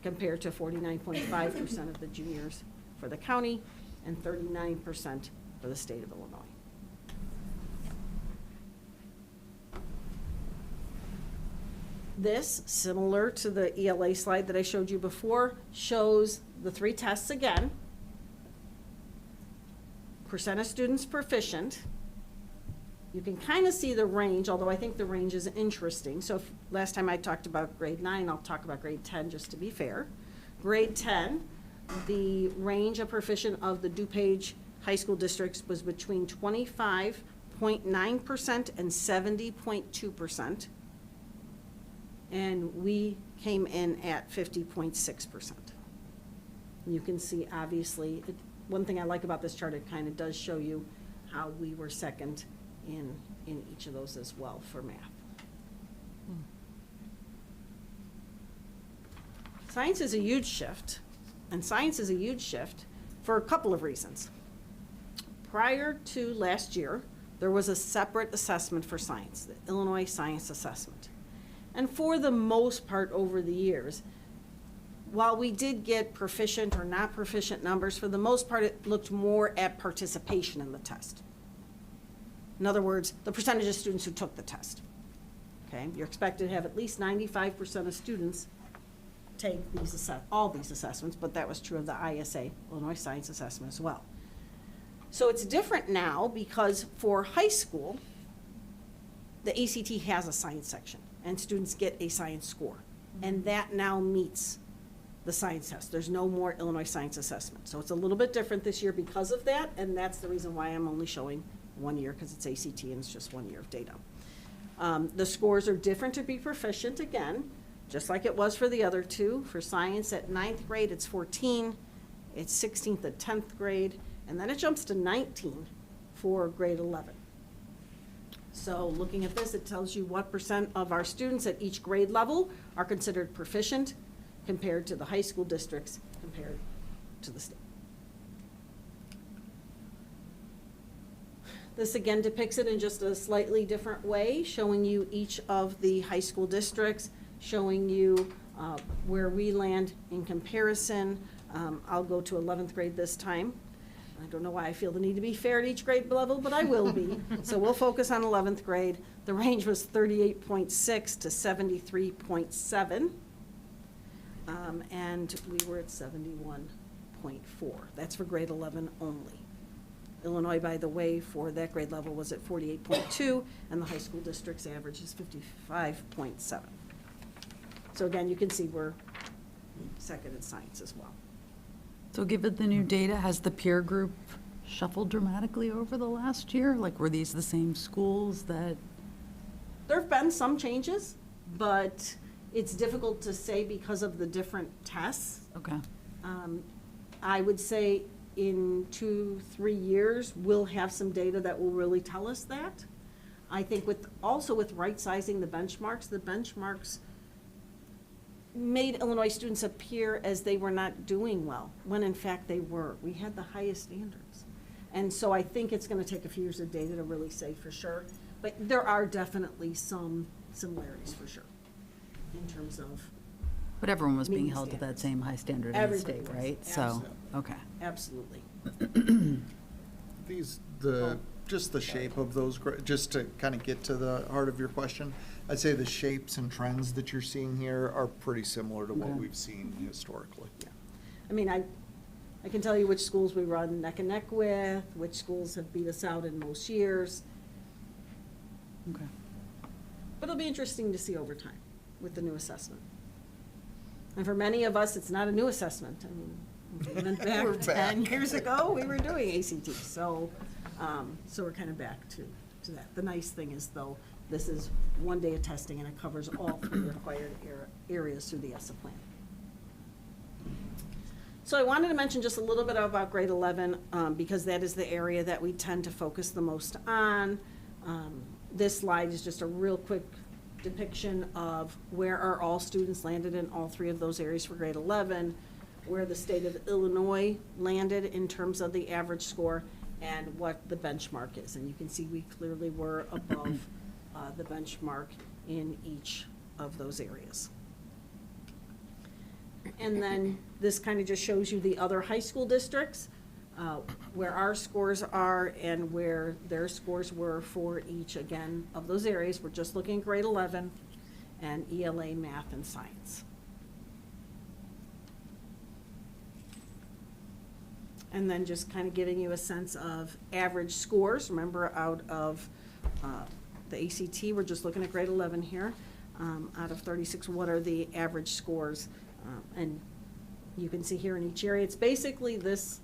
compared to 49.5% of the juniors for the county and 39% for the state of Illinois. This, similar to the ELA slide that I showed you before, shows the 3 tests again. Percent of students proficient. You can kind of see the range, although I think the range is interesting. So last time I talked about grade 9, I'll talk about grade 10 just to be fair. Grade 10, the range of proficient of the DuPage high school districts was between 25.9% and 70.2%. And we came in at 50.6%. You can see, obviously, one thing I like about this chart, it kind of does show you how we were second in each of those as well for math. Science is a huge shift, and science is a huge shift for a couple of reasons. Prior to last year, there was a separate assessment for science, the Illinois Science Assessment. And for the most part over the years, while we did get proficient or not proficient numbers, for the most part it looked more at participation in the test. In other words, the percentage of students who took the test. Okay, you're expected to have at least 95% of students take all these assessments, but that was true of the ISA, Illinois Science Assessment, as well. So it's different now because for high school, the ACT has a science section, and students get a science score. And that now meets the science test. There's no more Illinois Science Assessment. So it's a little bit different this year because of that, and that's the reason why I'm only showing 1 year, because it's ACT and it's just 1 year of data. The scores are different to be proficient, again, just like it was for the other two. For science at 9th grade, it's 14. It's 16th at 10th grade, and then it jumps to 19 for grade 11. So looking at this, it tells you what percent of our students at each grade level are considered proficient compared to the high school districts, compared to the state. This again depicts it in just a slightly different way, showing you each of the high school districts, showing you where we land in comparison. I'll go to 11th grade this time. I don't know why I feel the need to be fair at each grade level, but I will be. So we'll focus on 11th grade. The range was 38.6 to 73.7. And we were at 71.4. That's for grade 11 only. Illinois, by the way, for that grade level was at 48.2, and the high school district's average is 55.7. So again, you can see we're second in science as well. So given the new data, has the peer group shuffled dramatically over the last year? Like, were these the same schools that? There have been some changes, but it's difficult to say because of the different tests. Okay. I would say in 2-3 years, we'll have some data that will really tell us that. I think also with right-sizing the benchmarks made Illinois students appear as they were not doing well, when in fact they were. We had the highest standards. And so I think it's going to take a few years of data to really say for sure. But there are definitely some similarities for sure in terms of. But everyone was being meeting held to that standards. same high standard in the Everybody state, was. right? So, Absolutely. okay. Absolutely. The just the shape of those, just to kind of get to the heart of your question, I'd say the shapes and trends that you're seeing here are pretty similar to what Okay. we've seen historically. I mean, I can tell you which schools we run neck and neck with, which schools have beat us out in most years. Okay. But it'll be interesting to see over time with the new assessment. And for many of us, it's not a new assessment. I mean, even We're back back. 10 years ago, we were doing ACT. So we're kind of back to that. The nice thing is, though, this is one day of testing, and it covers all 3 required areas through the ESSA plan. So I wanted to mention just a little bit about grade 11, because that is the area that we tend to focus the most on. This slide is just a real quick depiction of where are all students landed in all 3 of those areas for grade 11, where the state of Illinois landed in terms of the average score, and what the benchmark is. And you can see we clearly were above the benchmark in each of those areas. And then this kind of just shows you the other high school districts, where our scores are and where their scores were for each, again, of those areas. We're just looking at grade 11 and ELA, math, and science. And then just kind of giving you a sense of average scores. Remember, out of the ACT, we're just looking at grade 11 here. Out of 36, what are the average scores? And you can see here in each area, it's basically this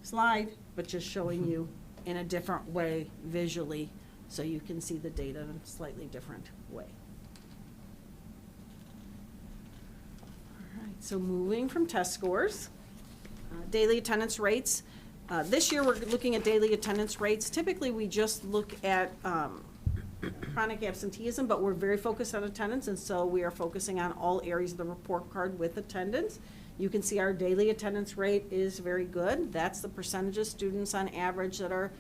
slide, but just showing you in a different way visually, so you can see the data in a slightly different way. All right, so moving from test scores, daily attendance rates. This year, we're looking at daily attendance rates. Typically, we just look at chronic absenteeism, but we're very focused on attendance, and so we are focusing on all areas of the report card with attendance. You can see our daily attendance rate is very good. That's the percentage of students on average that are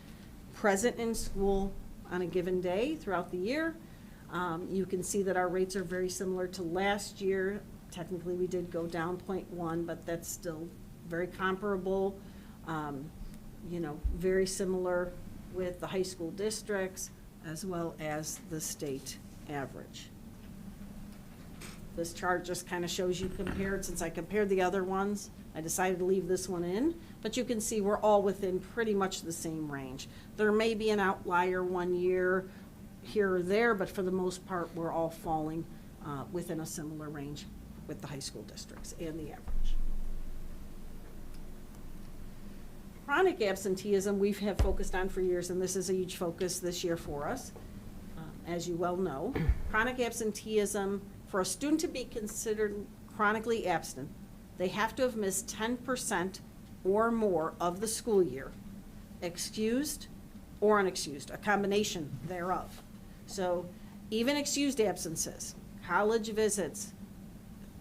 present in school on a given day throughout the year. You can see that our rates are very similar to last year. Technically, we did go down 0.1, but that's still very comparable, very similar with the high school districts as well as the state average. This chart just kind of shows you compared. Since I compared the other ones, I decided to leave this one in, but you can see we're all within pretty much the same range. There may be an outlier one year here or there, but for the most part, we're all falling within a similar range with the high school districts and the average. Chronic absenteeism we have focused on for years, and this is a huge focus this year for us. As you well know, chronic absenteeism, for a student to be considered chronically absent, they have to have missed 10% or more of the school year, excused or unexcused, a combination thereof. So even excused absences, college visits,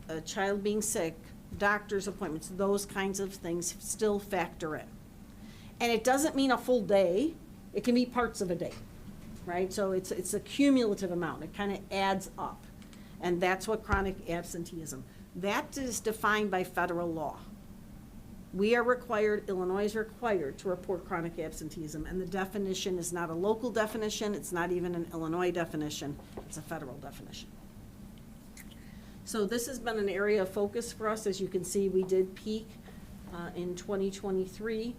a child being sick, doctor's appointments, those kinds of things still factor in. And it doesn't mean a full day, it can be parts of a day, right? So it's a cumulative amount, it kind of adds up. And that's what chronic absenteeism. That is defined by federal law. We are required, Illinois is required to report chronic absenteeism, and the definition is not a local definition, it's not even an Illinois definition, it's a federal definition. So this has been an area of focus for us. As you can see, we did peak in 2023.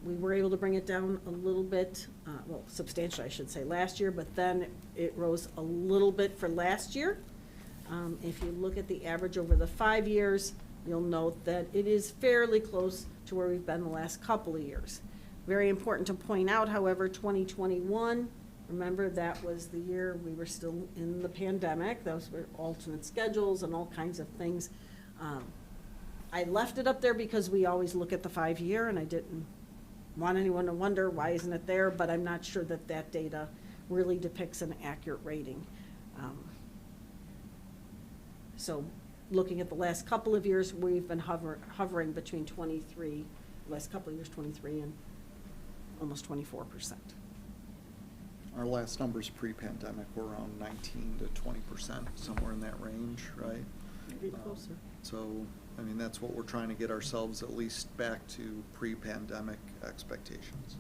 We were able to bring it down a little bit, well, substantially, I should say, last year, but then it rose a little bit for last year. If you look at the average over the 5 years, you'll note that it is fairly close to where we've been the last couple of years. Very important to point out, however, 2021, remember that was the year we were still in the pandemic. Those were alternate schedules and all kinds of things. I left it up there because we always look at the 5-year, and I didn't want anyone to wonder why isn't it there, but I'm not sure that that data really depicts an accurate rating. So looking at the last couple of years, we've been hovering between 23, last couple of years, 23 and almost 24%. Our last numbers pre-pandemic were around 19 to 20%, somewhere in that range, right? Maybe closer. So, I mean, that's what we're trying to get ourselves at least back to pre-pandemic expectations.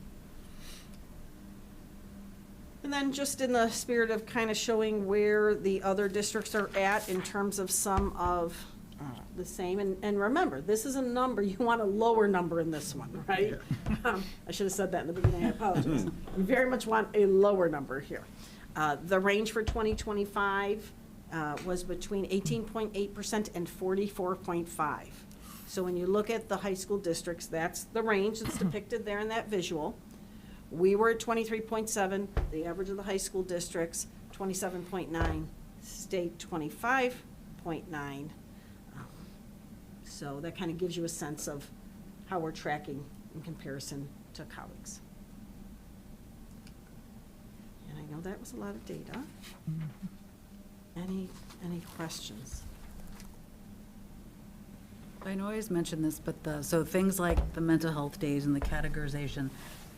And then just in the spirit of kind of showing where the other districts are at in terms of some of the same, and remember, this is a number, you want a lower number in this one, right? I should have said that in the beginning, I apologize. You very much want a lower number here. The range for 2025 was between 18.8% and 44.5%. So when you look at the high school districts, that's the range that's depicted there in that visual. We were at 23.7, the average of the high school districts, 27.9, state 25.9. So that kind of gives you a sense of how we're tracking in comparison to colleagues. And I know that was a lot of data. Any questions? I know I always mention this, but so things like the mental health days and the categorization,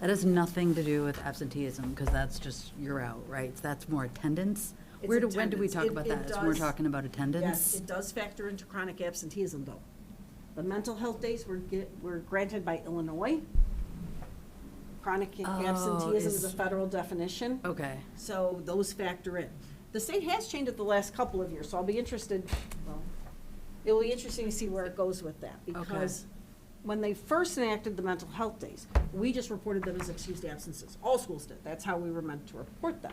that has nothing to do with absenteeism, because that's just, you're out, right? That's more attendance. It's When do we attendance. talk about that? When we're does- talking about attendance? Yes, it does factor into chronic absenteeism, though. The mental health days were granted by Illinois. Chronic absenteeism is a federal definition. Okay. So those factor in. The state has changed it the last couple of years, so I'll be interested, well, it'll be interesting to see where it goes with that. Because when they first enacted the mental health days, we just reported them as excused absences. All schools did. That's how we were meant to report them.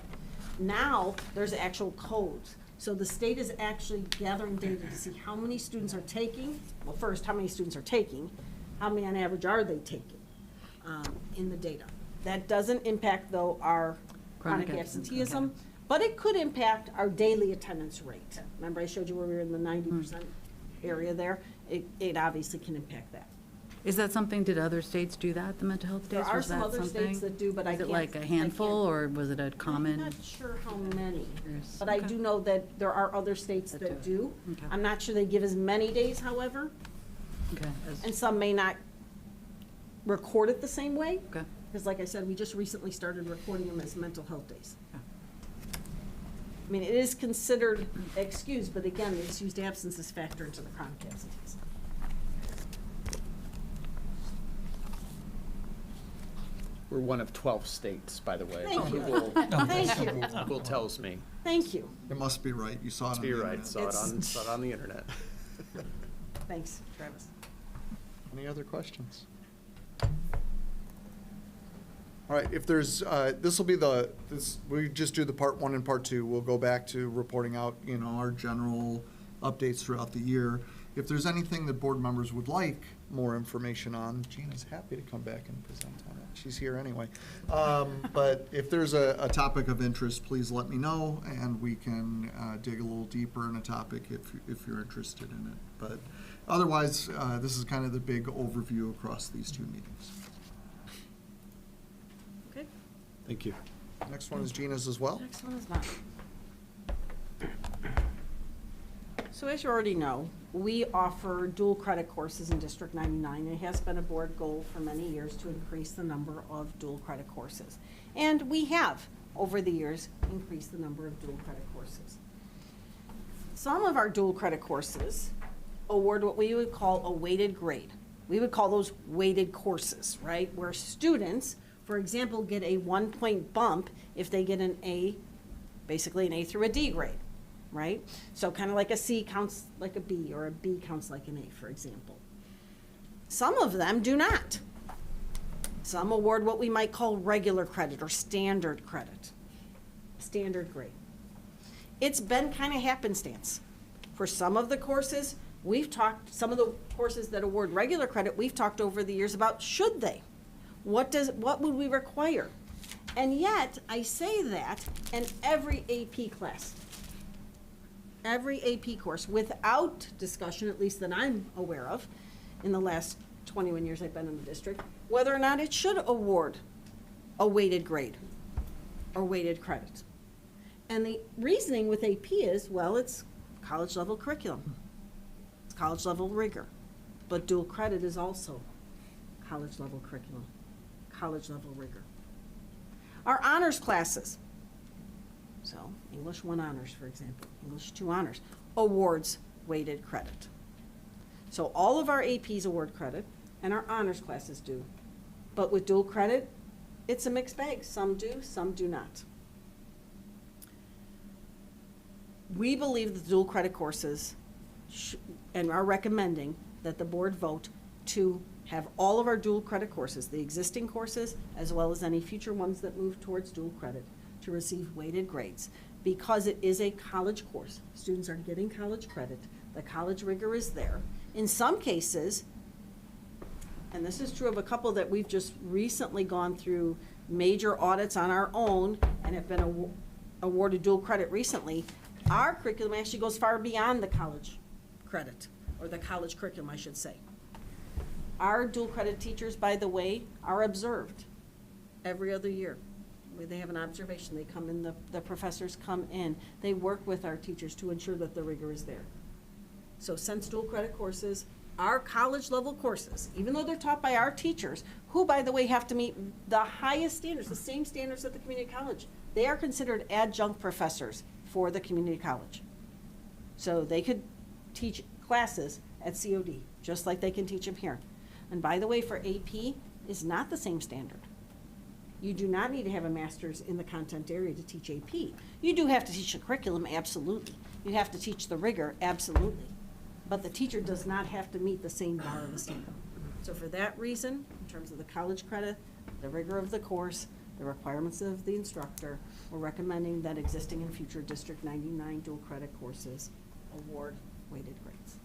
Now, there's actual codes. So the state is actually gathering data to see how many students are taking, well, first, how many students are taking, how many on average are they taking in the data. That doesn't impact, though, our chronic absenteeism, but it could impact our daily attendance rate. Remember I showed you where we were in the 90% area there? It obviously can impact that. Is that something, did other states do that, the mental health days? There are Was some that other something? states that do, but I Is can't. it like I a can't- handful, or was it a common? I'm not sure how many, Yes. but I Okay. do know that there are other states That that do do. Okay. I'm not sure they give as many days, however, Okay. and some may not record it the same way. Okay. Because like I said, we just recently started recording them as mental health days. Yeah. I mean, it is considered excused, but again, the excused absences factor into the chronic absenteeism. We're one of 12 states, by the way. Thank you. Google, Thank you. Google tells me. Thank you. It must be right. You saw it on To the be internet. right, saw it on the internet. Thanks, Travis. Any other questions? All right, if there's, this will be we just do the part 1 and part 2. We'll go back to reporting out, our general updates throughout the year. If there's anything that board members would like more information on, Gina's happy to come back and present on it. She's here anyway. But if there's a topic of interest, please let me know, and we can dig a little deeper in a topic if you're interested in it. But otherwise, this is kind of the big overview across these 2 meetings. Okay, Thank you. Next one is Gina's as well. next one is mine. So as you already know, we offer dual credit courses in District 99. It has been a board goal for many years to increase the number of dual credit courses. And we have, over the years, increased the number of dual credit courses. Some of our dual credit courses award what we would call a weighted grade. We would call those weighted courses, right? Where students, for example, get a 1-point bump if they get an A, basically an A through a D grade. Right? So kind of like a C counts like a B, or a B counts like an A, for example. Some of them do not. Some award what we might call regular credit or standard credit, standard grade. It's been kind of happenstance. For some of the courses, some of the courses that award regular credit, we've talked over the years about should they? What would we require? And yet, I say that in every AP class. Every AP course, without discussion, at least that I'm aware of, in the last 21 years I've been in the district, whether or not it should award a weighted grade or weighted credit. And the reasoning with AP is, well, it's college level curriculum. It's college level rigor. But dual credit is also college level curriculum, college level rigor. Our honors classes. So English 1 honors, for example, English 2 honors, awards weighted credit. So all of our APs award credit, and our honors classes do. But with dual credit, it's a mixed bag. Some do, some do not. we believe the dual credit courses and are recommending that the board vote to have all of our dual credit courses, the existing courses, as well as any future ones that move towards dual credit, to receive weighted grades. Because it is a college course, students are getting college credit, the college rigor is there. In some cases, and this is true of a couple that we've just recently gone through major audits on our own and have been awarded dual credit recently, our curriculum actually goes far beyond the college credit, or the college curriculum, I should say. Our dual credit teachers, by the way, are observed every other year. They have an observation, they come in, the professors come in, they work with our teachers to ensure that the rigor is there. So since dual credit courses, our college level courses, even though they're taught by our teachers, who, by the way, have to meet the highest standards, the same standards at the community college, they are considered adjunct professors for the community college. So they could teach classes at COD, just like they can teach them here. And by the way, for AP, is not the same standard. You do not need to have a master's in the content area to teach AP. You do have to teach the curriculum, absolutely. You have to teach the rigor, absolutely. But the teacher does not have to meet the same bar of the standard. So for that reason, in terms of the college credit, the rigor of the course, the requirements of the instructor, we're recommending that existing and future District 99 dual credit courses award weighted grades.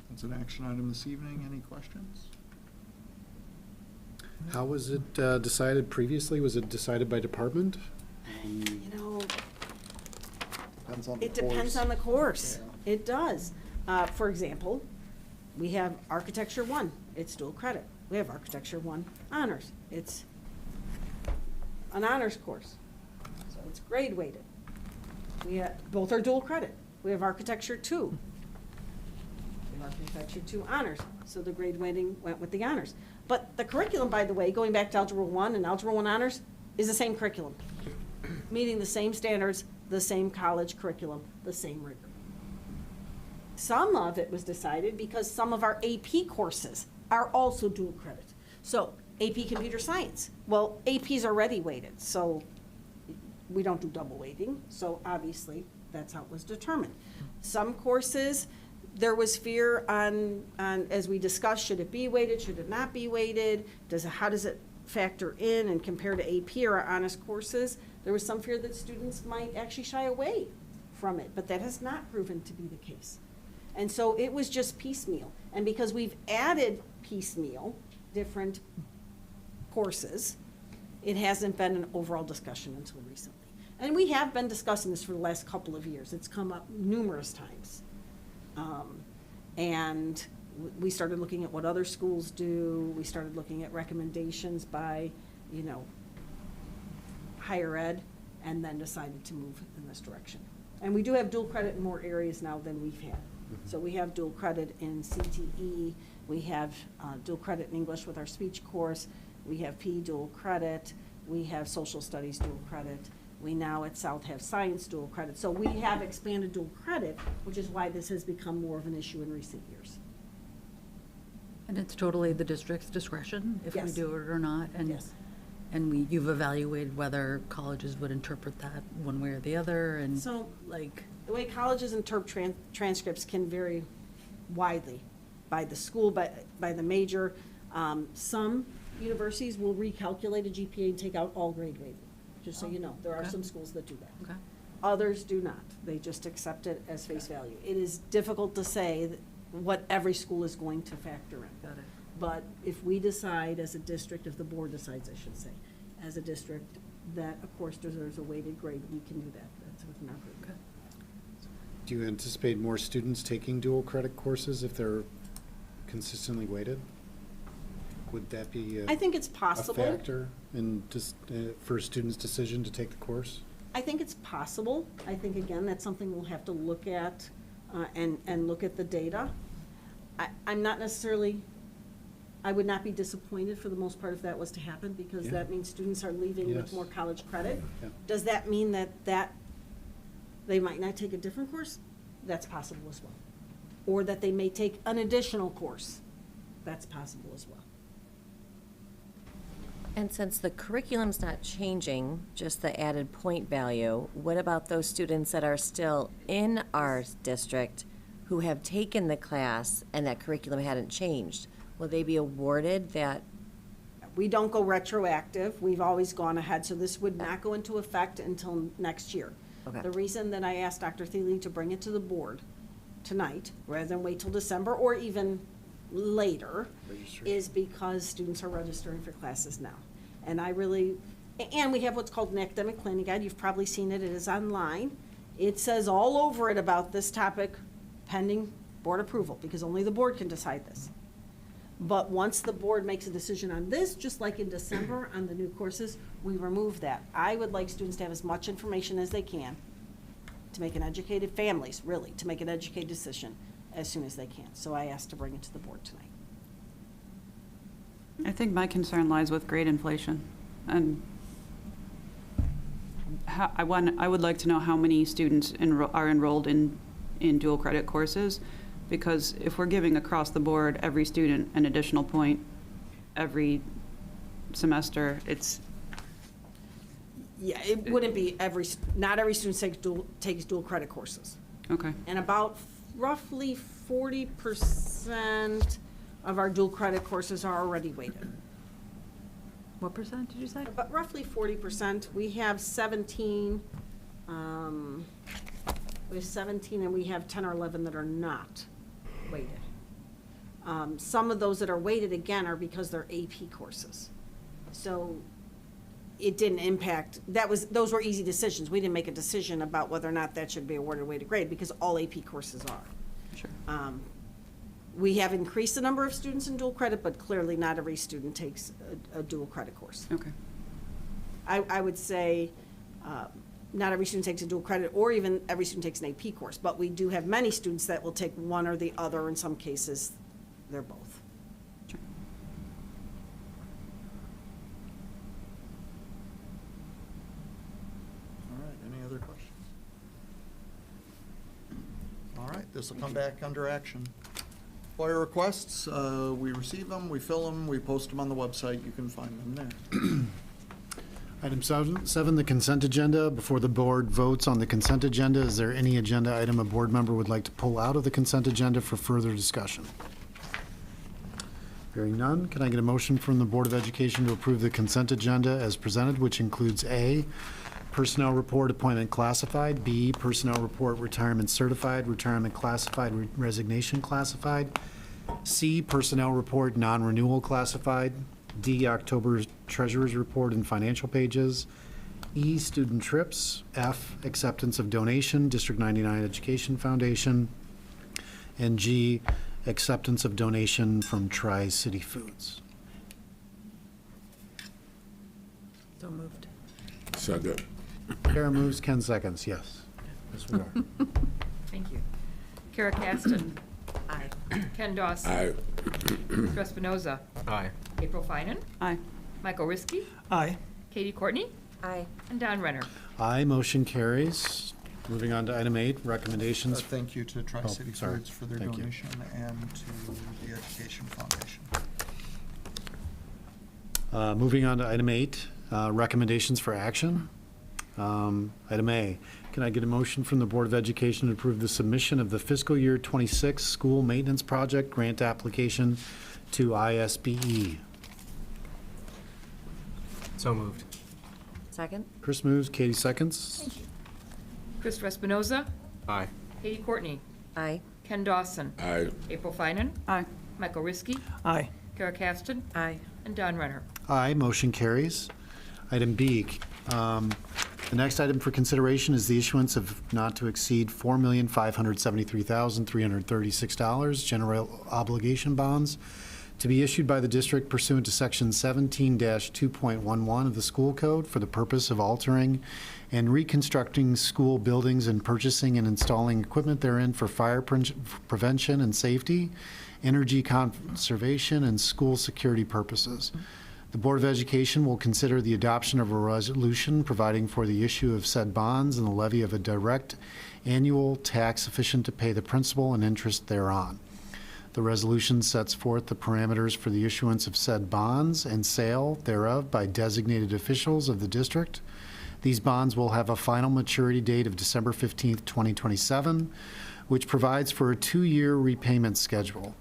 That's an action item this evening. Any questions? How was it decided previously? Was it decided by department? You know, Depends on the it depends course. on the course. It does. For example, we have Architecture 1, it's dual credit. We have Architecture 1 Honors, it's an honors course, so it's grade weighted. Both are dual credit. We have Architecture 2. We have Architecture 2 Honors, so the grade weighting went with the honors. But the curriculum, by the way, going back to Algebra 1 and Algebra 1 Honors, is the same curriculum, meeting the same standards, the same college curriculum, the same rigor. Some of it was decided because some of our AP courses are also dual credit. So AP Computer Science, well, AP's already weighted, so we don't do double weighting, so obviously that's how it was determined. Some courses, there was fear on, as we discussed, should it be weighted, should it not be weighted? How does it factor in and compare to AP or our honest courses? There was some fear that students might actually shy away from it, but that has not proven to be the case. And so it was just piecemeal. And because we've added piecemeal, different courses, it hasn't been an overall discussion until recently. And we have been discussing this for the last couple of years. It's come up numerous times. And we started looking at what other schools do. We started looking at recommendations by, higher ed, and then decided to move in this direction. And we do have dual credit in more areas now than we've had. So we have dual credit in CTE, we have dual credit in English with our speech course, we have PE dual credit, we have social studies dual credit, we now at South have science dual credit. So we have expanded dual credit, which is why this has become more of an issue in recent years. And it's totally the district's discretion if we Yes. do it or not? And Yes. And you've evaluated whether colleges would interpret that one way or the other, and So, like, the way colleges interpret transcripts can vary widely by the school, by the major. Some universities will recalculate a GPA and take out all grade weighting, just so you know. There are Okay. some schools that do that. okay. Others do not. They just accept it as face value. It is difficult to say what every school is going to factor in. Got it. But if we decide as a district, if the board decides, I should say, as a district, that of course deserves a weighted grade, we can do that. That's within our purview. Okay. Do you anticipate more students taking dual credit courses if they're consistently weighted? Would that be I think it's a possible. factor in for a student's decision to take the course? I think it's possible. I think, again, that's something we'll have to look at and look at the data. I'm not necessarily, I would not be disappointed for the most part if that was to happen, because Yeah. that means students are leaving with Yes. more college credit. Yeah. Does that mean that they might not take a different course? That's possible as well. Or that they may take an additional course. That's possible as well. And since the curriculum's not changing, just the added point value, what about those students that are still in our district who have taken the class and that curriculum hadn't changed? Will they be awarded that? We don't go retroactive. We've always gone ahead, so this would not go into effect until next year. Okay. The reason that I asked Dr. Thiele to bring it to the board tonight, rather than wait till December or even later, is because students are registering for classes now. And and we have what's called an academic planning guide. You've probably seen it. It is online. It says all over it about this topic pending board approval, because only the board can decide this. But once the board makes a decision on this, just like in December on the new courses, we remove that. I would like students to have as much information as they can to make an educated, families really, to make an educated decision as soon as they can. So I asked to bring it to the board tonight. I think my concern lies with grade inflation. And I would like to know how many students are enrolled in dual credit courses, because if we're giving across the board every student an additional point every semester, it's... Yeah, it wouldn't be not every student takes dual credit courses. Okay. And about roughly 40% of our dual credit courses are already weighted. What percent did you say? But roughly 40%. We have 17, and we have 10 or 11 that are not weighted. Some of those that are weighted, again, are because they're AP courses. So it didn't impact, those were easy decisions. We didn't make a decision about whether or not that should be awarded a weighted grade, because all AP courses are. Sure. We have increased the number of students in dual credit, but clearly not every student takes a dual credit course. Okay. I would say not every student takes a dual credit, or even every student takes an AP course, but we do have many students that will take one or the other. In some cases, they're both. Sure. All right, any other questions? All right, this will come back under action. FOIA requests, we receive them, we fill them, we post them on the website. You can find them there. Item 7, the consent agenda. Before the board votes on the consent agenda, is there any agenda item a board member would like to pull out of the consent agenda for further discussion? Hearing none, can I get a motion from the Board of Education to approve the consent agenda as presented, which includes A, personnel report appointment classified, B, personnel report retirement certified, retirement classified, resignation classified, C, personnel report non-renewal classified, D, October treasurer's report and financial pages, E, student trips, F, acceptance of donation, District 99 Education Foundation, and G, acceptance of donation from Tri-City Foods. So moved. Second. Kara Kara moves, Ken seconds, yes. Yes, we are. Thank you. Kara Caston. Aye. Ken Dawson. Aye. Chris Espinoza. Aye. April Finan. Aye. Michael Riskey. Aye. Katie Courtney. Aye. And Don Renner. Aye, motion carries. Moving on to item 8, recommendations. Thank you to Tri-City sorry. Foods for their Thank you. donation and to the Education Foundation. Moving on to item 8, recommendations for action. Item A, can I get a motion from the Board of Education to approve the submission of the fiscal year 26 school maintenance project grant application to ISBE? So moved. Second? Chris moves, Katie seconds. Chris Espinoza. Aye. Katie Courtney. Aye. Ken Dawson. Aye. April Finan. Aye. Michael Riskey. Aye. Kara Caston. Aye. And Don Renner. Aye, motion carries. Item B, the next item for consideration is the issuance of not to exceed $4,573,336 general obligation bonds to be issued by the district pursuant to Section 17-2.11 of the School Code for the purpose of altering and reconstructing school buildings and purchasing and installing equipment therein for fire prevention and safety, energy conservation, and school security purposes. The Board of Education will consider the adoption of a resolution providing for the issue of said bonds and the levy of a direct annual tax sufficient to pay the principal and interest thereon. The resolution sets forth the parameters for the issuance of said bonds and sale thereof by designated officials of the district. These bonds will have a final maturity date of December 15th, 2027, which provides for a 2-year repayment schedule.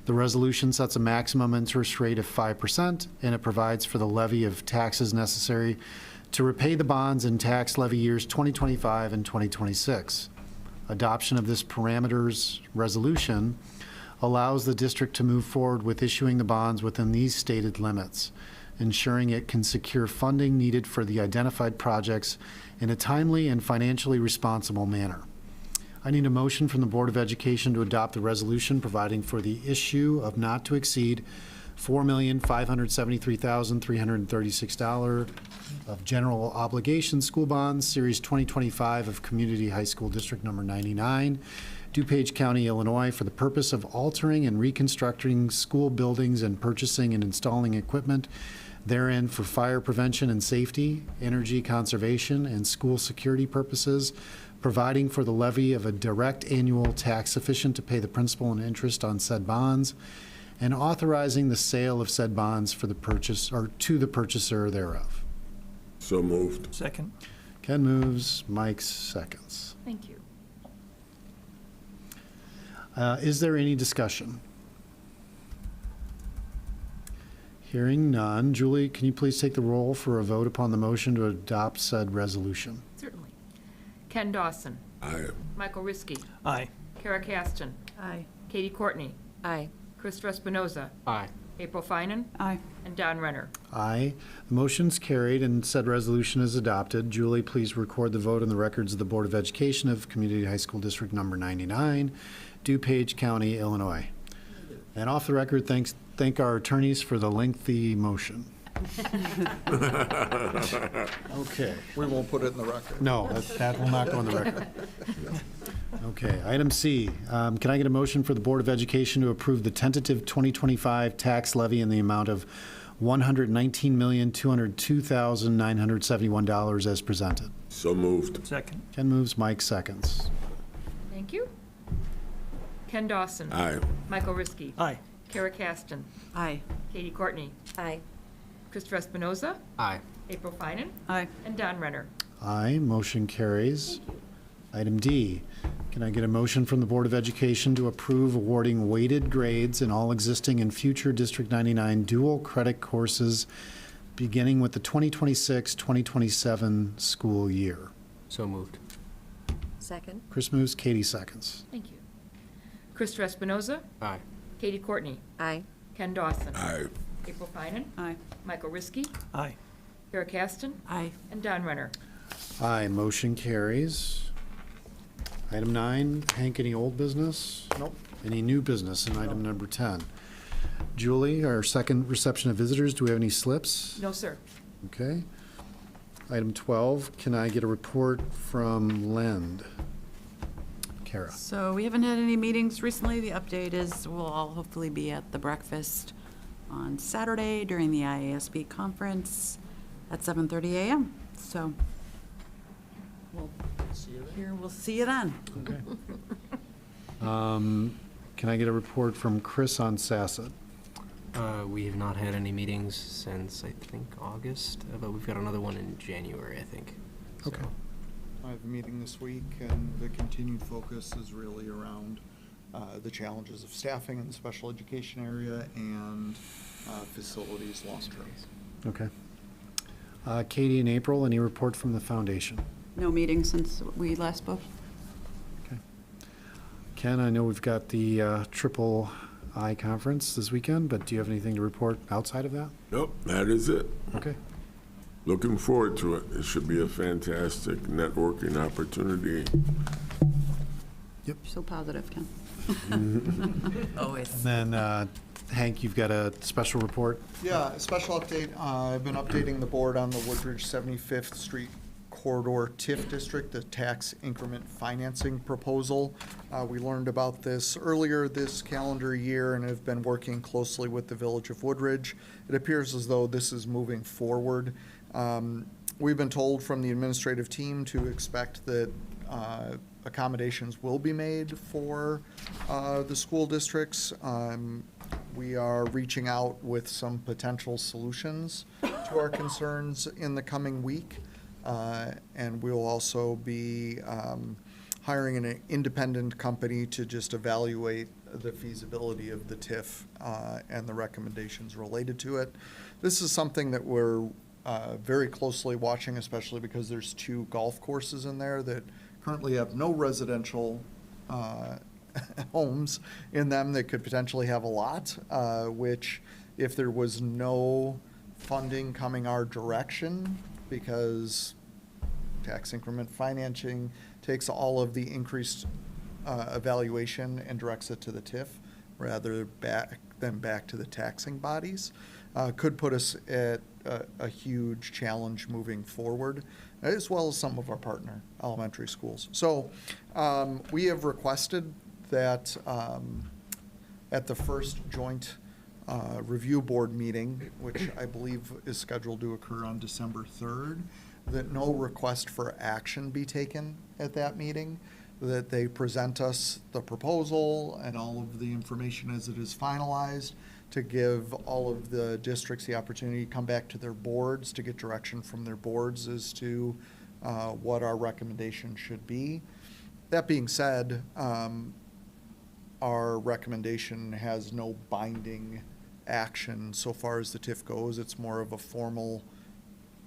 The resolution sets a maximum interest rate of 5%, and it provides for the levy of taxes necessary to repay the bonds in tax levy years 2025 and 2026. Adoption of this parameters resolution allows the district to move forward with issuing the bonds within these stated limits, ensuring it can secure funding needed for the identified projects in a timely and financially responsible manner. I need a motion from the Board of Education to adopt the resolution providing for the issue of not to exceed $4,573,336 of general obligation school bonds, Series 2025 of Community High School District Number 99, DuPage County, Illinois, for the purpose of altering and reconstructing school buildings and purchasing and installing equipment therein for fire prevention and safety, energy conservation, and school security purposes, providing for the levy of a direct annual tax sufficient to pay the principal and interest on said bonds, and authorizing the sale of said bonds for the purchase or to the purchaser thereof. So moved. Second. Ken moves, Mike seconds. Thank you. Is there any discussion? Hearing none. Julie, can you please take the roll for a vote upon the motion to adopt said resolution? Certainly. Ken Dawson. Aye. Michael Riskey. Aye. Kara Caston. Aye. Katie Courtney. Aye. Chris Espinoza. Aye. April Finan. Aye. And Don Renner. Aye. The motion's carried and said resolution is adopted. Julie, please record the vote in the records of the Board of Education of Community High School District Number 99, DuPage County, Illinois. And off the record, thank our attorneys for the lengthy motion. Okay. We won't put it in the record. No, that will not go on the record. Okay, item C. Can I get a motion for the Board of Education to approve the tentative 2025 tax levy in the amount of $119,202,971 as presented? So moved. Second. Ken moves, Mike seconds. Thank you. Ken Dawson. Aye. Michael Riskey. Aye. Kara Caston. Aye. Katie Courtney. Aye. Christopher Espinoza. Aye. April Finan. Aye. And Don Renner. Aye, motion carries. Item D. Can I get a motion from the Board of Education to approve awarding weighted grades in all existing and future District 99 dual credit courses beginning with the 2026-2027 school year? So moved. Second. Chris moves, Katie seconds. Thank you. Christopher Espinoza. Aye. Katie Courtney. Aye. Ken Dawson. Aye. April Finan. Aye. Michael Riskey. Aye. Kara Caston. Aye. And Don Renner. Aye, motion carries. Item 9, Hank, any old business? Nope. Any new business in item number 10? Julie, our second reception of visitors, do we have any slips? No, sir. Okay. Item 12, can I get a report from Lend? Kara. So we haven't had any meetings recently. The update is we'll all hopefully be at the breakfast on Saturday during the IASB conference at 7:30 a.m. So we'll see you then. Okay. Can I get a report from Chris on SASSET? We have not had any meetings since, I think, August, but we've got another one in January, I think. Okay. I have a meeting this week, and the continued focus is really around the challenges of staffing in the special education area and facilities long-term. Okay. Katie and April, any report from the foundation? No meeting since we last spoke. Okay. Ken, I know we've got the Triple I conference this weekend, but do you have anything to report outside of that? Nope, that is it. Okay. Looking forward to it. It should be a fantastic networking opportunity. You're so positive, Ken. Always. And then, Hank, you've got a special report? Yeah, a special update. I've been updating the board on the Woodridge 75th Street Corridor TIF District, the tax increment financing proposal. We learned about this earlier this calendar year and have been working closely with the Village of Woodridge. It appears as though this is moving forward. We've been told from the administrative team to expect that accommodations will be made for the school districts. We are reaching out with some potential solutions to our concerns in the coming week. And we'll also be hiring an independent company to just evaluate the feasibility of the TIF and the recommendations related to it. This is something that we're very closely watching, especially because there's 2 golf courses in there that currently have no residential homes in them that could potentially have a lot, which if there was no funding coming our direction, because tax increment financing takes all of the increased evaluation and directs it to the TIF rather than back to the taxing bodies, could put us at a huge challenge moving forward, as well as some of our partner elementary schools. So we have requested that at the first joint review board meeting, which I believe is scheduled to occur on December 3rd, that no request for action be taken at that meeting, that they present us the proposal and all of the information as it is finalized, to give all of the districts the opportunity to come back to their boards to get direction from their boards as to what our recommendation should be. That being said, our recommendation has no binding action so far as the TIF goes. It's more of a formal,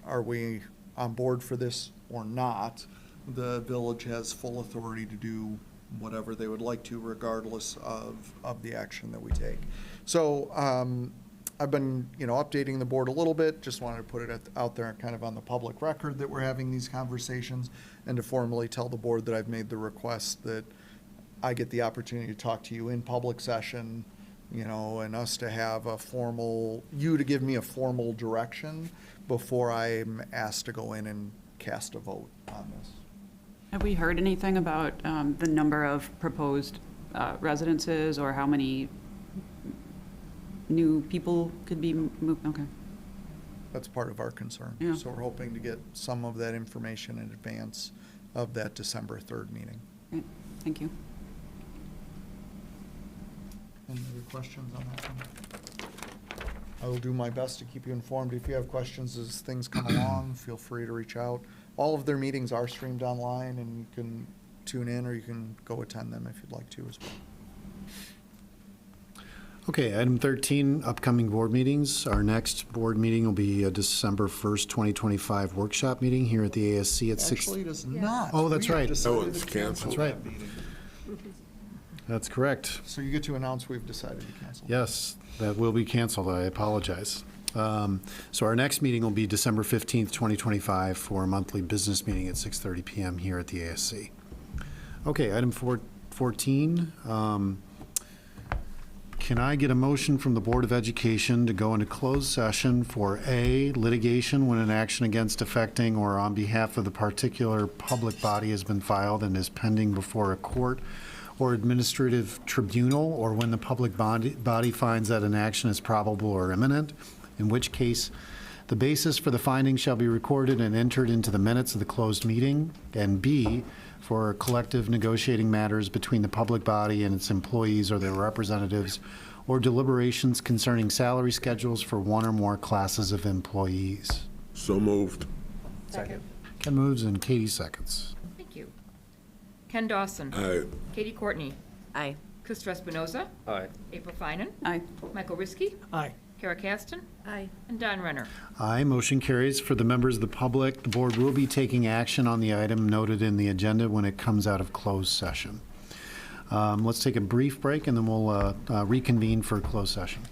are we on board for this or not? The village has full authority to do whatever they would like to, regardless of the action that we take. So I've been, updating the board a little bit, just wanted to put it out there kind of on the public record that we're having these conversations, and to formally tell the board that I've made the request that I get the opportunity to talk to you in public session, and us to have you to give me a formal direction before I'm asked to go in and cast a vote on this. Have we heard anything about the number of proposed residences or how many new people could be moved? Okay. That's part of our concern. Yeah. So we're hoping to get some of that information in advance of that December 3rd meeting. Great. Thank you. Any other questions on that one? I will do my best to keep you informed. If you have questions as things come along, feel free to reach out. All of their meetings are streamed online, and you can tune in or you can go attend them if you'd like to as well. Okay, item 13, upcoming board meetings. Our next board meeting will be a December 1st, 2025 workshop meeting here at the ASC at 6. Actually, it is not. Oh, that's We have right. decided Oh, it's to cancel canceled. That's right. that meeting. That's correct. So you get to announce we've decided to cancel. Yes, that will be canceled. I apologize. So our next meeting will be December 15th, 2025 for a monthly business meeting at 6:30 PM here at the ASC. Okay, item 14. Can I get a motion from the Board of Education to go into closed session for A, litigation when an action against affecting or on behalf of the particular public body has been filed and is pending before a court or administrative tribunal, or when the public body finds that an action is probable or imminent, in which case the basis for the finding shall be recorded and entered into the minutes of the closed meeting, and B, for collective negotiating matters between the public body and its employees or their representatives, or deliberations concerning salary schedules for one or more classes of employees. So moved. Second. Ken moves and Katie seconds. Thank you. Ken Dawson. Aye. Katie Courtney. Aye. Krista Espinoza. Aye. April Finan. Aye. Michael Riskey. Aye. Kara Caston. Aye. And Don Renner. Aye, motion carries. For the members of the public, the board will be taking action on the item noted in the agenda when it comes out of closed session. Let's take a brief break and then we'll reconvene for closed session.